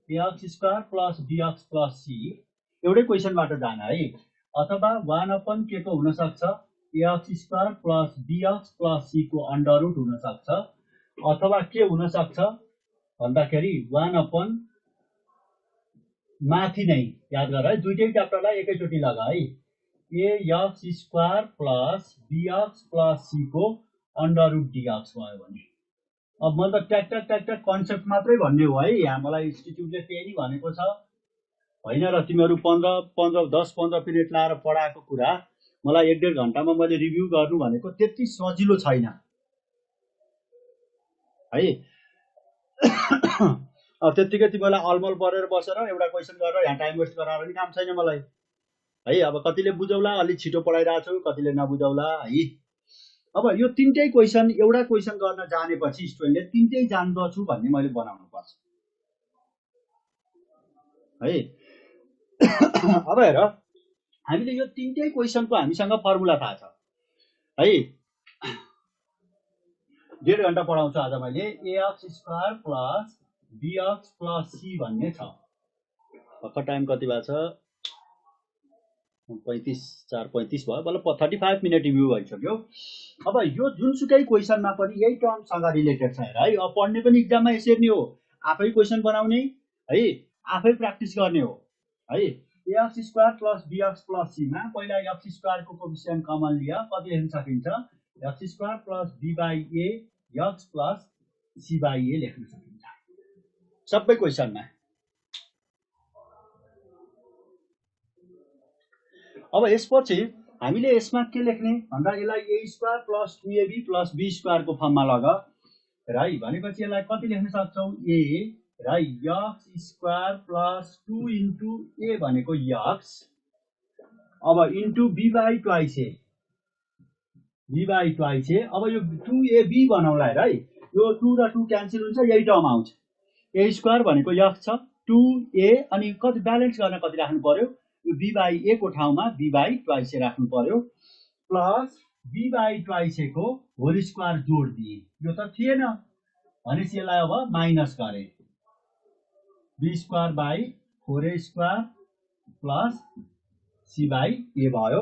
ax² plus bx plus c एउटै क्वेसनबाट जान है। अथवा 1/k को हुन सक्छ ax² plus bx plus c को अंडर रूट हुन सक्छ। अथवा के हुन सक्छ भन्दाखेरि 1/ माथि नै याद गर है। दुईटै च्याप्टरलाई एकैचोटि लगा है। ax² plus bx plus c को अंडर रूट dx भयो भने। अब मैले त ट्याक कन्सेप्ट मात्रै भन्ने हो है। यहाँ मलाई इन्स्टिट्युटले त्यही नै भनेको छ होइन र। तिमीहरू 10-15 मिनट लाएर पढाएको कुरा मलाई 1.5 घण्टामा मैले रिभ्यू गर्नु भनेको त्यति सजिलो छैन है। त्यतिकै तिमीलाई अलमल परेर बसेर एउटा क्वेसन गरेर यहाँ टाइम वेस्ट गराएर पनि काम छैन मलाई है। अब कतिले बुझौला, अलि छिटो पढाइरहेको छु, कतिले नबुझौला है। अब यो तीनटै क्वेसन एउटा क्वेसन गर्न जानेपछि स्टुडेन्टले तीनटै जान्दछु भन्ने मैले बनाउनु पर्छ है। अब हेर, हामीले यो तीनटै क्वेसनको हामीसँग फर्मुला थाहा छ है। 1.5 घण्टा पढाउँछु आज मैले। ax² plus bx plus c भन्ने छ। भर्खर टाइम कति भएको छ 35 भयो। मतलब 35 मिनट रिभ्यू भइसक्यो। अब यो जुनसुकै क्वेसनमा पनि यही टर्मसँग रिलेटेड छ हेर है। अब पढ्ने पनि इक्जाममा यसरी नै हो, आफै क्वेसन बनाउने है, आफै प्र्याक्टिस गर्ने हो है। ax² plus bx plus c मा पहिला x² को कोएफिसिएन्ट कमन लिया, कति लेख्न सकिन्छ x² plus b/a x plus c/a लेख्न सकिन्छ सबै क्वेसनमा। अब यसपछि हामीले यसमा के लेख्ने भन्दा यसलाई a² plus 2ab plus b² को फर्ममा लग र है। भनेपछि यसलाई कति लेख्न सक्छौ a र x² प्लस 2 इन्टु a भनेको x। अब इन्टु b/2a अब यो 2ab बनाउला है। यो 2 र 2 क्यान्सल हुन्छ, यही टर्म आउँछ। a² भनेको x छ, 2a अनि कति ब्यालेन्स गर्न कति राख्नु पर्यो, यो b/a को ठाउँमा b/2a राख्नु पर्यो प्लस b/2a को होल स्क्वायर जोड दिए। यो त थिएन भनेपछि यसलाई अब माइनस गरे b²/4a² प्लस c/a भयो।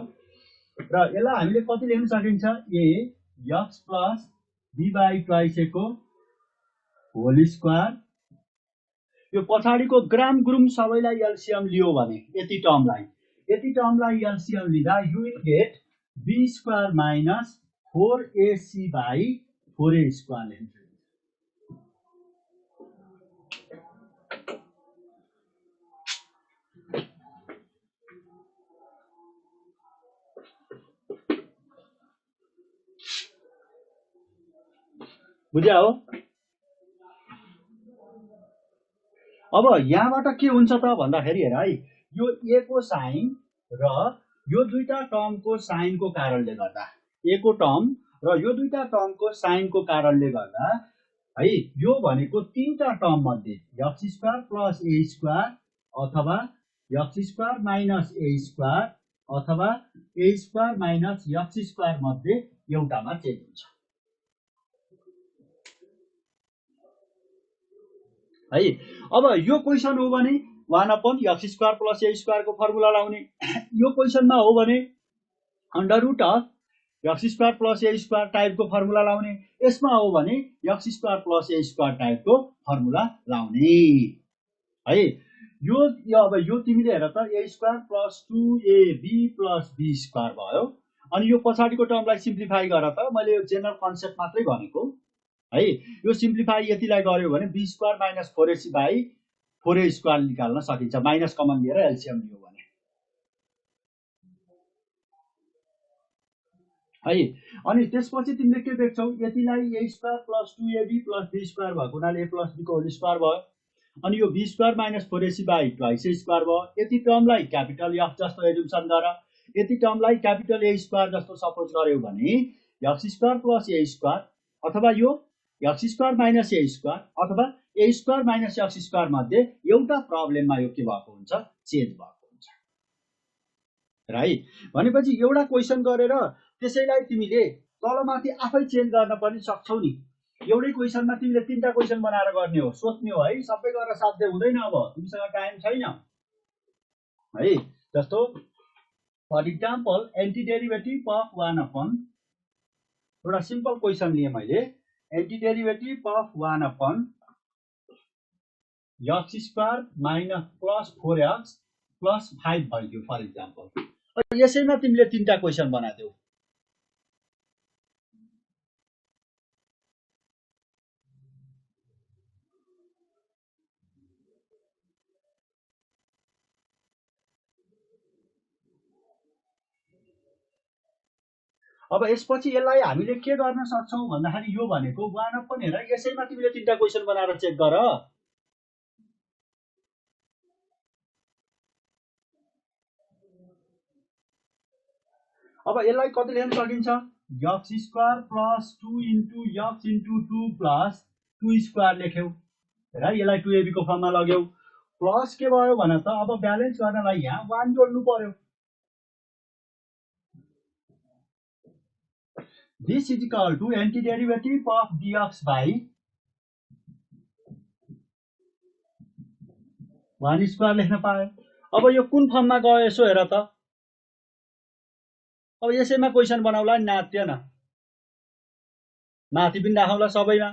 र यसलाई हामीले कति लेख्न सकिन्छ a x प्लस b/2a को होल स्क्वायर। यो पछाडिको ग्राम ग्रुम सबैलाई एलसीएम लियो भने यति टर्मलाई एलसीएम लिँदा you will get b² minus 4ac/4a² लेख्नु। बुझ्या हो। अब यहाँबाट के हुन्छ त भन्दाखेरि हेर है, यो a को साइन र यो दुईटा टर्मको साइनको कारणले गर्दा, a को टर्म र यो दुईटा टर्मको साइनको कारणले गर्दा है, यो भनेको तीनटा टर्म मध्ये x² प्लस a² अथवा x² माइनस a² अथवा a² माइनस x² मध्ये एउटामा चेन्ज हुन्छ है। अब यो क्वेसन हो भने 1/x² प्लस a² को फर्मुला लाउने। यो क्वेसनमा हो भने under root of x square plus a square टाइपको फर्मुला लाउने, यसमा हो भने x square plus a square टाइपको फर्मुला लाउने है। यो अब यो तिमीले हेर त a square plus 2ab plus b square भयो। अनि यो पछाडिको टर्मलाई सिम्प्लिफाई गर त, मैले यो जेनरल कन्सेप्ट मात्रै भनेको है। यो सिम्प्लिफाई यतिलाई गर्यो भने b square minus 4ac by 4a square निकाल्न सकिन्छ, माइनस कमन लिएर एलसिएम लियो भने है। अनि त्यसपछि तिमीले के देख्छौ, यतिलाई a square plus 2ab plus b square भएको हुनाले ए प्लस बी को होल स्क्वायर भयो। अनि यो b square minus 4ac by twice a square भयो। यति टर्मलाई क्यापिटल एफ जस्तो एजुम्सन गर, यति टर्मलाई क्यापिटल ए स्क्वायर जस्तो सपोज गर्यो भने x square plus a square अथवा यो x square minus a square अथवा ए स्क्वायर माइनस एक्स स्क्वायर मध्ये एउटा प्रब्लममा यो के भएको हुन्छ, चेन्ज भएको हुन्छ है। भनेपछि एउटा क्वेसन गरेर त्यसैलाई तिमीले तलमाथि आफै चेन्ज गर्न पनि सक्छौ नि। एउटै क्वेसनमा तिमीले 3टा क्वेसन बनाएर गर्ने हो, सोच्ने हो है, सबै गरेर साध्य हुँदैन, अब तिमीसँग टाइम छैन है। जस्तो फर इक्जाम्पल एन्टिडेरिभेटिभ अफ 1 एउटा सिम्पल क्वेसन लिए मैले, antiderivative of 1 x square minus plus 4x plus 5 भइदियो फर इक्जाम्पल। यसैमा तिमीले 3टा क्वेसन बनाइदेऊ। अब यसपछि यसलाई हामीले के गर्न सक्छौं भन्दाखेरि यो भनेको 1 हेर, यसैमा तिमीले 3टा क्वेसन बनाएर चेक गर। अब यसलाई कति लेख्न सकिन्छ, x square plus 2 into x into 2 plus 2 square लेख्यौ र यसलाई 2ab को फर्ममा लग्यौ। प्लस के भयो भने त अब ब्यालेन्स गर्नलाई यहाँ 1 जोड्नु पर्यो। This is equal to antiderivative of dx by 1 square लेख्न पाए। अब यो कुन फर्ममा गयो यसो हेर त। अब यसैमा क्वेसन बनाउला नि, नात्यन माथि पनि राखौँला सबैमा।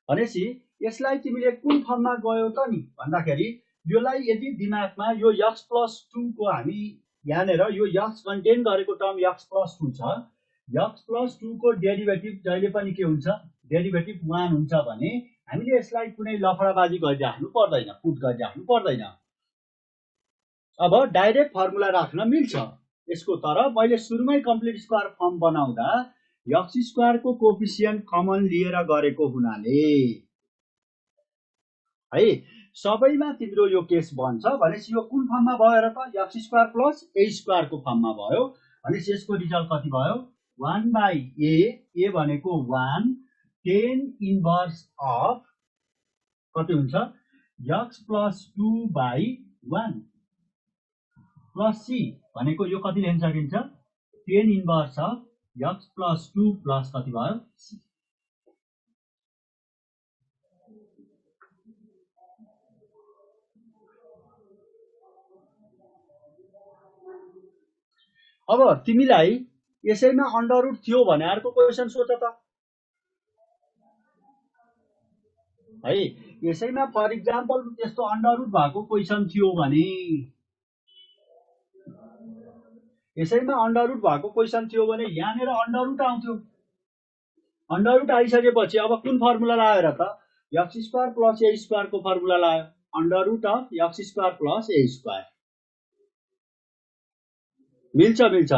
भनेपछि यसलाई तिमीले कुन फर्ममा गयो त नि भन्दाखेरि योलाई यदि दिमागमा यो x प्लस 2 को हामी यहाँनेर यो x कन्टेन गरेको टर्म x प्लस 2 छ, x प्लस 2 को डेरिभेटिभ जहिले पनि के हुन्छ, डेरिभेटिभ 1 हुन्छ भने हामीले यसलाई कुनै लफडाबाजी गरिराख्नु पर्दैन, पुट गरिराख्नु पर्दैन। अब डाइरेक्ट फर्मुला राख्न मिल्छ यसको, तर मैले सुरुमै कम्प्लिट स्क्वायर फर्म बनाउँदा एक्स स्क्वायर को कोफिसिएन्ट कमन लिएर गरेको हुनाले है सबैमा तिम्रो यो केस बन्छ। भनेपछि यो कुन फर्ममा भयो र त, x square plus a square को फर्ममा भयो। भनेपछि यसको रिजल्ट कति भयो, 1 बाई ए भनेको 1 10 इन्भर्स अफ कति हुन्छ, x plus 2 by 1 plus c भनेको यो कति लेख्न सकिन्छ, 10 inverse of x plus 2 plus कति भयो, सी। अब तिमीलाई यसैमा अन्डर रुट थियो भने अर्को क्वेसन सोच त है। यसैमा फर इक्जाम्पल त्यस्तो अन्डर रुट भएको क्वेसन थियो भने, यसैमा अन्डर रुट भएको क्वेसन थियो भने यहाँनेर अन्डर रुट आउँथ्यो। अन्डर रुट आइसकेपछि अब कुन फर्मुला लायो र त, x square plus a square को फर्मुला लायो, under root of x square plus a square. मिल्छ मिल्छ,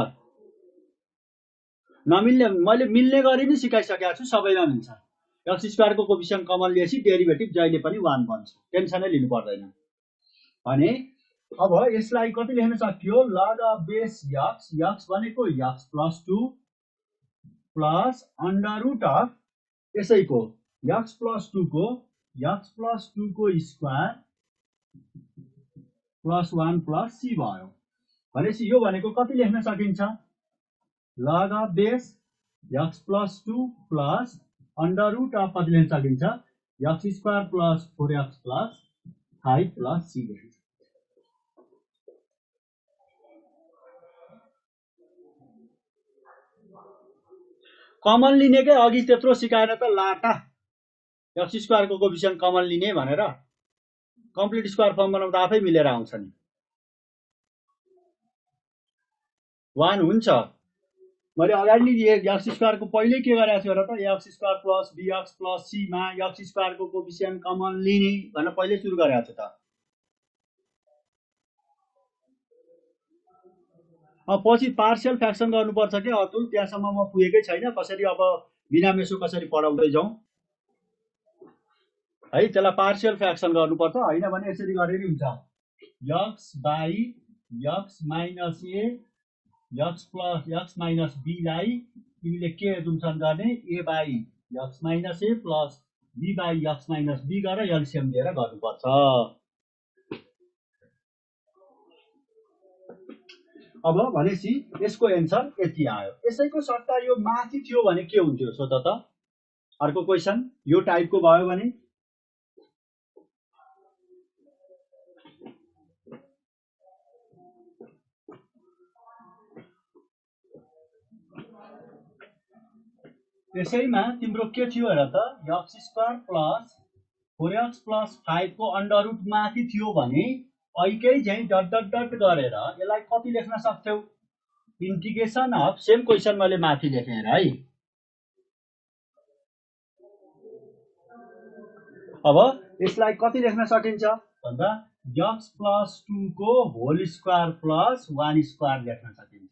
नमिल्ने मैले मिल्ने गरी नै सिकाइसकेको छु, सबैमा मिल्छ। एक्स स्क्वायर को कोफिसिएन्ट कमन लिएपछि डेरिभेटिभ जहिले पनि 1 बन्छ, टेन्सनै लिनु पर्दैन। भने अब यसलाई कति लेख्न सकियो, log of base x, x भनेको x plus 2 plus under root of यसैको एक्स प्लस 2 को स्क्वायर प्लस 1 प्लस सी भयो। भनेपछि यो भनेको कति लेख्न सकिन्छ, log of base x plus 2 plus under root of कति लेख्न सकिन्छ, x square plus 4x plus 5 plus c लेख्न। कमन लिनेकै अघि त्यत्रो सिकाएर त लाटा एक्स स्क्वायरको कोफिसियन्ट कमन लिने भनेर कम्प्लिट स्क्वायर फर्म बनाउँदा आफै मिलेर आउँछ नि 1 हुन्छ मैले अगाडि नै एक्स स्क्वायरको पहिल्यै के गरेको छु र त x square plus bx plus c मा एक्स स्क्वायरको कोफिसियन्ट कमन लिने भनेर पहिल्यै सुरु गरेको छु त पछि पार्शियल फ्र्याक्सन गर्नुपर्छ के अतुल त्यहाँसम्म म पुगेकै छैन कसरी अब बिना मेसो कसरी पढाउँदै जाउँ है त्यसलाई पार्शियल फ्र्याक्सन गर्नुपर्छ हैन भने यसरी गरेर हुन्छ x by x minus a x plus x minus b लाई तिमीले के एजुम्सन गर्ने a by x minus a plus b by x minus b गरेर एलसिएम लिएर गर्नुपर्छ अब भनेपछि यसको एन्सर यति आयो यसैको सट्टा यो माथि थियो भने के हुन्थ्यो सोध त अर्को क्वेशन यो टाइपको भयो भने त्यसैमा तिम्रो के थियो हेर त x square plus 4x plus 5 को अंडर रुट माथि थियो भने ऐकै चाहिँ डट डट डट गरेर यसलाई कति लेख्न सक्थ्यौ इंटीग्रेशन अफ सेम क्वेशन मैले माथि लेखे है अब यसलाई कति लेख्न सकिन्छ भन्दा x प्लस 2 को होल स्क्वायर प्लस 1 स्क्वायर लेख्न सकिन्छ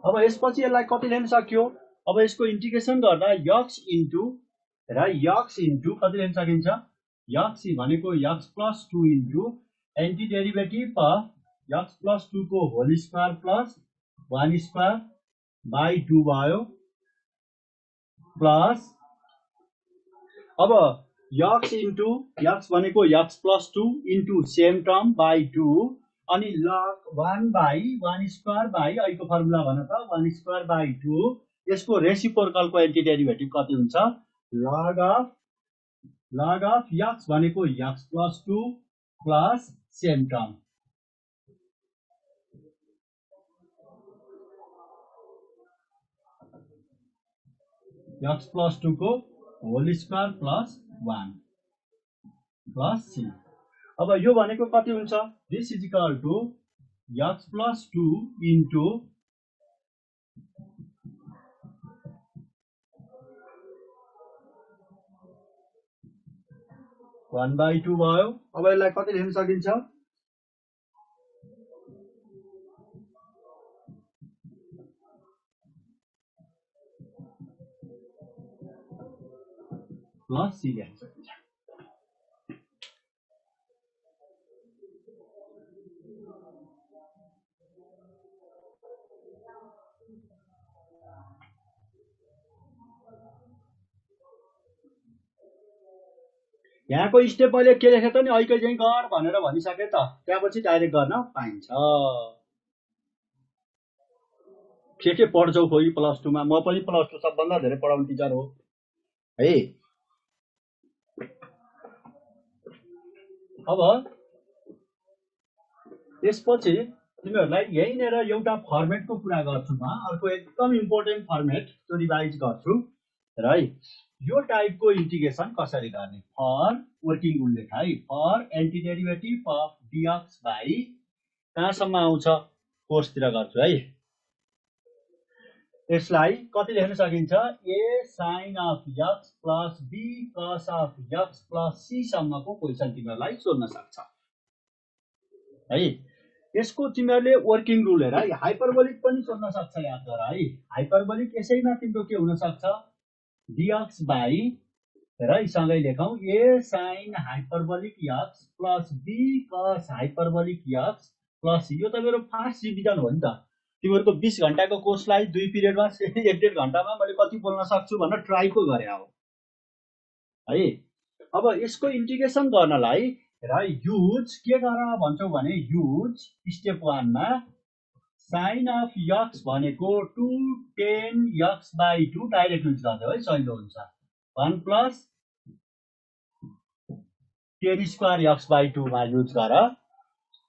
अब यसपछि यसलाई कति लेख्न सक्यो अब यसको इंटीग्रेशन गर्दा x इन्टु र x इन्टु कति लेख्न सकिन्छ x भनेको x plus 2 into anti derivative of x plus 2 को whole square plus 1 square by 2 भयो प्लस अब x इन्टु x भनेको x plus 2 into same term by 2 अनि log 1 बाइ 1 स्क्वायर बाइ अहिलेको फर्मुला भन त 1 स्क्वायर बाइ 2 यसको रेसिप्रोकलको एन्टी डेरिभेटिभ कति हुन्छ log अफ x भनेको x plus 2 plus same term x plus 2 को whole square plus 1 plus c अब यो भनेको कति हुन्छ this is equal to x plus 2 into one by 2 भयो अब यसलाई कति लेख्न सकिन्छ प्लस c लेख्न सकिन्छ यहाँको स्टेप मैले के लेखे त नि ऐकै चाहिँ गर भनेर भनिसके त त्यसपछि डाइरेक्ट गर्न पाइन्छ के पढ्छौ खोइ प्लस 2 मा म पनि प्लस 2 सबभन्दा धेरै पढाउने टिचर हो है अब त्यसपछि तिमीहरूलाई यहीँनिर एउटा फर्मेटको कुरा गर्छु म अर्को एकदम इम्पोर्टेन्ट फर्मेट त्यो रिभाइज गर्छु र है यो टाइपको इंटीग्रेशन कसरी गर्ने फर वर्किङ रुल लेख है for anti derivative of dx by कहाँसम्म आउँछ कोर्सतिर गर्छु है यसलाई कति लेख्न सकिन्छ a sin of x plus b cos of x plus c सम्मको क्वेशन तिमीहरूलाई सोध्न सक्छ है यसको तिमीहरूले वर्किङ रुल हेर है हाइपरबोलिक पनि सोध्न सक्छ याद गर है हाइपरबोलिक यसैमा तिम्रो के हुन सक्छ dx बाइ र सँगै लेखौं a sin hyperbolic x plus b cos hyperbolic x plus यो त मेरो फर्स्ट रिभिजन हो नि त तिमीहरुको 20 घण्टाको कोर्सलाई 2 पिरियडमा 1.5 घण्टामा मैले कति बोल्न सक्छु भनेर ट्राई को गरे हो है अब यसको इंटीग्रेशन गर्नलाई र युज के गर भन्छौ भने युज स्टेप 1 मा sin अफ x भनेको 2 10 x बाइ 2 डाइरेक्ट युज गर्दै है सजिलो हुन्छ 1 प्लस 10 स्क्वायर x बाई 2 मा युज गर।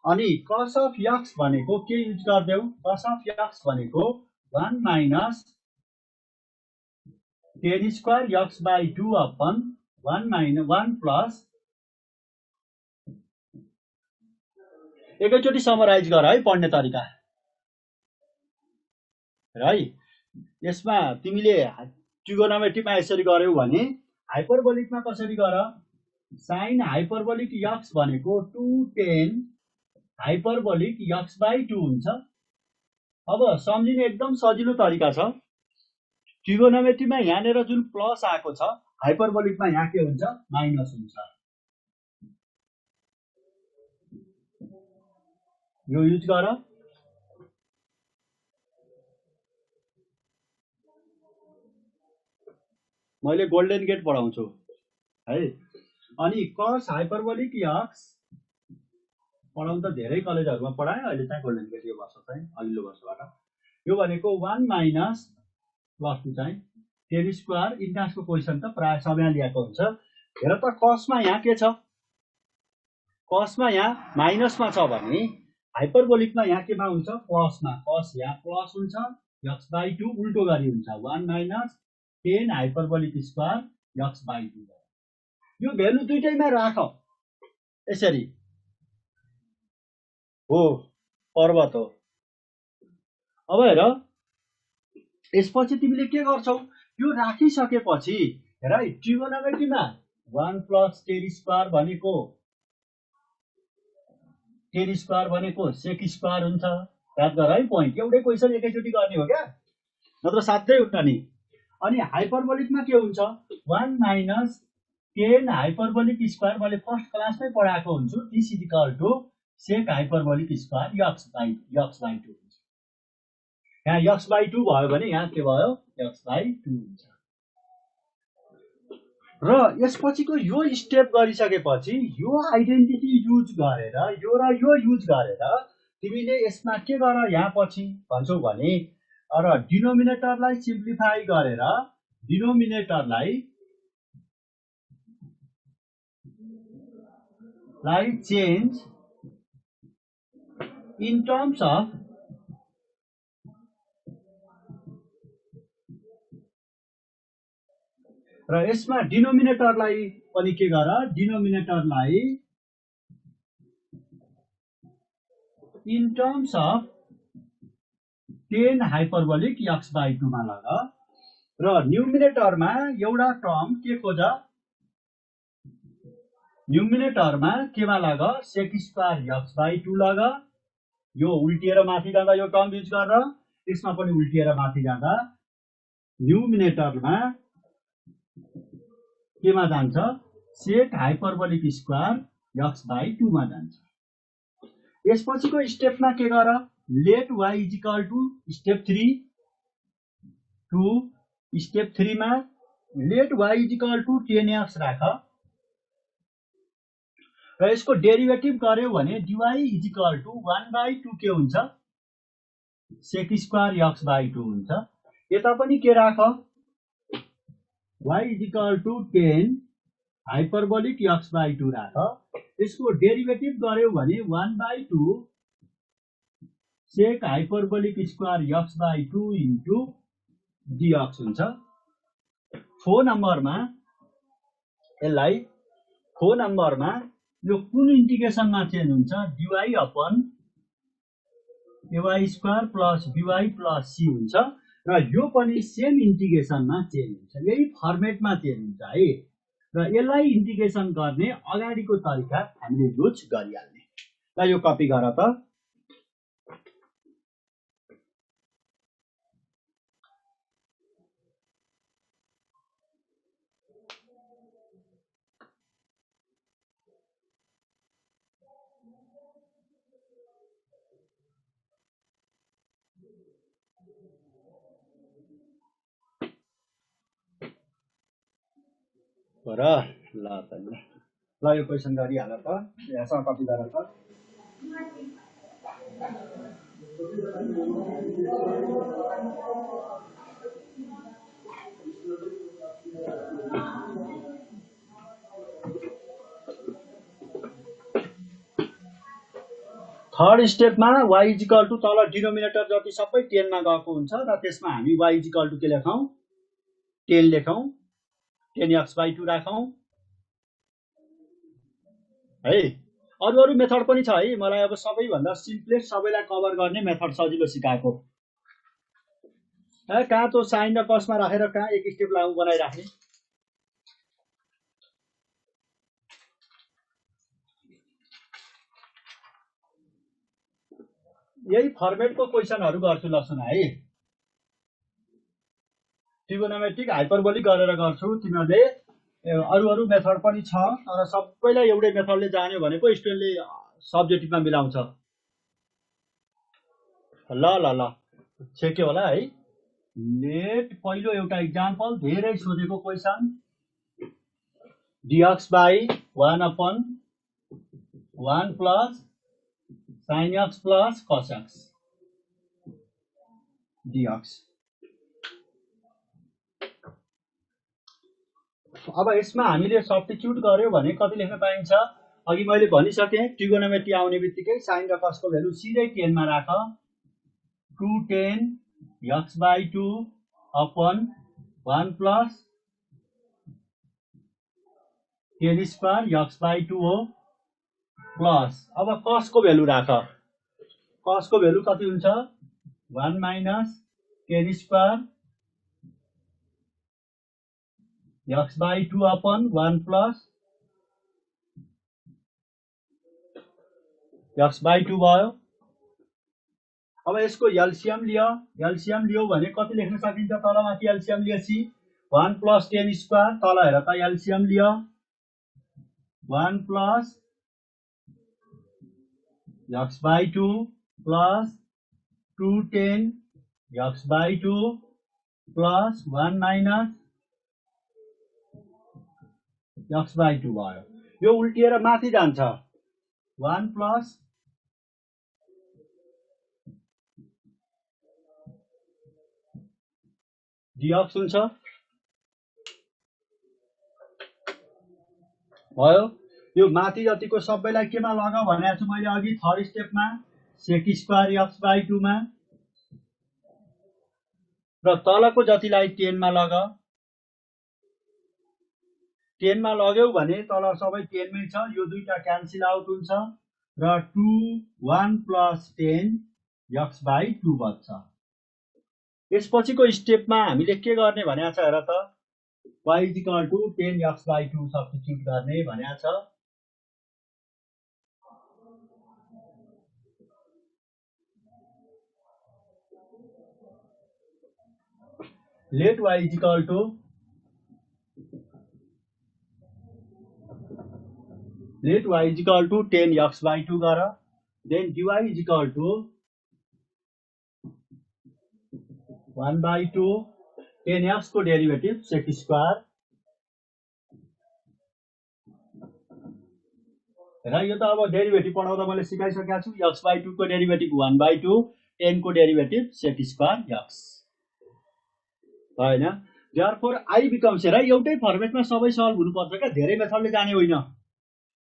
अनि cos अफ x भनेको के युज गर्देऊ? cos अफ x भनेको 1 minus 10 square x by 2 upon 1 minus 1 plus, एकैचोटि समराइज गर है पढ्ने तरिका है। यसमा तिमीले ट्रिगोनोमेट्रीमा यसरी गर्यौ भने हाइपरबोलिकमा कसरी गर? साइन हाइपरबोलिक x भनेको 2 tan हाइपरबोलिक x बाई 2 हुन्छ। अब सम्झिने एकदम सजिलो तरिका छ। ट्रिगोनोमेट्रीमा यहाँनिर जुन प्लस आएको छ, हाइपरबोलिकमा यहाँ के हुन्छ? माइनस हुन्छ। यो युज गर। मैले गोल्डन गेट पढाउँछु है। अनि cos हाइपरबोलिक x पढाउन त धेरै कलेजहरुमा पढाए, अहिले चाहिँ गोल्डन गेट यो वर्ष चाहिँ अघिल्लो वर्षबाट यो भनेको 1 माइनस प्लस 2 चाहिँ 10 स्क्वायर। इन्टासको क्वेशन त प्राय समय लिएको हुन्छ। हेर त cosमा यहाँ के छ? cosमा यहाँ माइनसमा छ भने हाइपरबोलिकमा यहाँ केमा हुन्छ? प्लसमा। cos यहाँ प्लस हुन्छ, x बाई 2 उल्टो गरी हुन्छ 1 minus 10 hyperbolic square x by 2। यो भेल्यु दुईटैमा राख यसरी। हो पर्वत हो। अब हेर यसपछि तिमीले के गर्छौ? यो राखिसकेपछि हेर है, ट्रिगोनोमेट्रीमा 1 प्लस 10 स्क्वायर भनेको 10 स्क्वायर भनेको सेक स्क्वायर हुन्छ। याद गर है पोइन्ट। एउटै क्वेशन एकैचोटि गर्ने हो क्या, नत्र साध्यै हुन्छ नि। अनि हाइपरबोलिकमा के हुन्छ? 1 माइनस 10 हाइपरबोलिक स्क्वायर मैले फर्स्ट क्लासमै पढाएको हुन्छु। This is equal to sec hyperbolic square x by 2 हुन्छ। यहाँ x बाई 2 भयो भने यहाँ के भयो? x बाई 2 हुन्छ। र यसपछिको यो स्टेप गरिसकेपछि यो आइडेन्टिटी युज गरेर यो र यो युज गरेर तिमीले यसमा के गर? यहाँ पछि भन्छौ भने र डिनोमिनेटरलाई सिम्प्लिफाई गरेर डिनोमिनेटरलाई चेन्ज इन टर्म्स अफ र यसमा डिनोमिनेटरलाई पनि के गर? डिनोमिनेटरलाई in terms of 10 hyperbolic x by 2 मा लग। र न्युमिनेटरमा एउटा टर्म के खोज? न्युमिनेटरमा केमा लग? सेक स्क्वायर x बाई 2 लग। यो उल्टिएर माथि जाँदा यो टर्म युज गरेर, यसमा पनि उल्टिएर माथि जाँदा न्युमिनेटरमा केमा जान्छ? Sec hyperbolic square x by 2 मा जान्छ। यसपछिको स्टेपमा के गर? Let y is equal to step 3 to step 3 मा let y is equal to 10x राख। र यसको डेरिभेटिभ गर्यो भने dy is equal to 1 by 2 के हुन्छ? सेक स्क्वायर x बाई 2 हुन्छ। यता पनि के राख? y is equal to 10 hyperbolic x by 2 राख। यसको डेरिभेटिभ गर्यो भने 1 by 2 sec hyperbolic square x by 2 इन्टु dx हुन्छ। 4 नम्बरमा यसलाई 4 नम्बरमा यो कुन इन्टिग्रेसनमा चेन्ज हुन्छ? dy upon ay square plus by plus c हुन्छ। र यो पनि सेम इन्टिग्रेसनमा चेन्ज हुन्छ, यही फर्मेटमा चेन्ज हुन्छ है। र यसलाई इन्टिग्रेसन गर्ने अगाडिको तरिका हामीले युज गरिहाल्ने। ल यो कपी गर त। गर ल त ल यो क्वेशन गरिहाल त। यहाँसँग कपी गर त। थर्ड स्टेपमा y इक्वल टु तल डिनोमिनेटर जति सबै 10 मा गएको हुन्छ र त्यसमा हामी y इक्वल टु के लेखौं 10 लेखौं 10x/2 राखौं है। अरु मेथड पनि छ है, मलाई अब सबैभन्दा सिम्पलेस्ट सबैलाई कभर गर्ने मेथड सजिलो सिकाएको। कहाँ त साइन र कसमा राखेर कहाँ एक स्टेप लामो बनाइराख्ने। यही फर्मेटको क्वेशनहरु गर्छु ल सुन है। ट्रिगोनोमेट्रिक हाइपरबोलिक गरेर गर्छु। तिमीहरुले अरु मेथड पनि छ तर सबैलाई एउटै मेथडले जान्यो भने पो स्टुडेन्टले सब्जेक्टिभमा मिलाउँछ। ल ल ल छेक्यो होला है। लेट पहिलो एउटा एक्जाम्पल धेरै सोधेको question dx/1/1 plus sin x plus cos x dx। अब यसमा हामीले सब्स्टिट्युट गर्यो भने कति लेख्न पाइन्छ? अघि मैले भनिसके ट्रिगोनोमेट्री आउने बित्तिकै sin र cos को भ्यालु सिधै 10 मा राख। 210 x/2 upon 1 plus 10 square x/2 हो प्लस अब cos को भ्यालु राख। cos को भ्यालु कति हुन्छ? 1 minus 10 square x/2 upon 1 plus x/2 भयो। अब यसको एलसीएम लियो। एलसीएम लियो भने कति लेख्न सकिन्छ? तलमाथि एलसीएम लिएपछि 1 plus 10 square तल हेर त एलसीएम लियो 1 plus x/2 plus 210 x/2 plus 1 minus x/2 भयो। यो उल्टिएर माथि जान्छ 1 plus dx हुन्छ भयो। यो माथि जतिको सबैलाई केमा लगा भनेको छु मैले अघि थर्ड स्टेपमा sec स्क्वायर x/2 मा र तलको जतिलाई 10 मा लगा। 10 मा लग्यौ भने तल सबै 10 मै छ। यो दुईटा क्यान्सल आउट हुन्छ र 2 1 plus 10 x/2 बच्छ। यसपछिको स्टेपमा हामीले के गर्ने भनेको छ हेर त y equal to 10 x/2 substitute गर्ने भनेको छ। Let y equal to let y is equal to 10 x/2 गर। then dy is equal to 1/2 10x को डेरिभेटिभ sec स्क्वायर र यो त अब डेरिभेटिभ पढाउँदा मैले सिकाइसकेको छु। x/2 को डेरिभेटिभ 1/2 10 को डेरिभेटिभ sec स्क्वायर x हैन। therefore I becomes हेर एउटै फर्मेटमा सबै सल्भ हुनुपर्छ क्या, धेरै मेथडले जाने होइन।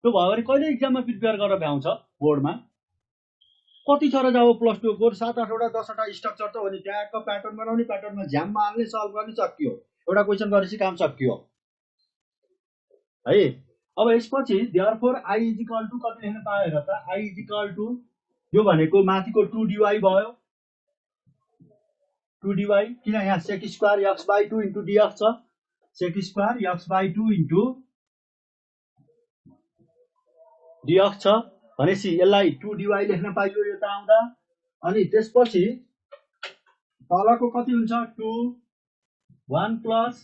त्यो भयो भने कहिले एक्जाममा प्रिपेयर गरेर भ्याउँछ बोर्डमा। कति छ र जाऊ प्लस 2 को 7 8 वटा 10 वटा स्ट्रक्चर त हो नि, ट्यागको प्याटर्न बनाउने प्याटर्नमा झ्याममा हाल्ने सल्भ गर्ने सकियो। एउटा क्वेशन गरेपछि काम सकियो है। अब यसपछि therefore I is equal to कति लेख्न पायो हेर त I is equal to यो भनेको माथिको 2 dy भयो 2 dy किन यहाँ sec square x/2 into dx छ। sec square x/2 into dx छ भनेपछि यसलाई 2 dy लेख्न पाइयो यो त आउँदा। अनि त्यसपछि तलको कति हुन्छ 2 1 plus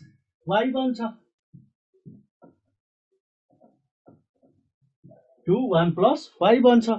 y बन्छ 2 1 plus y बन्छ।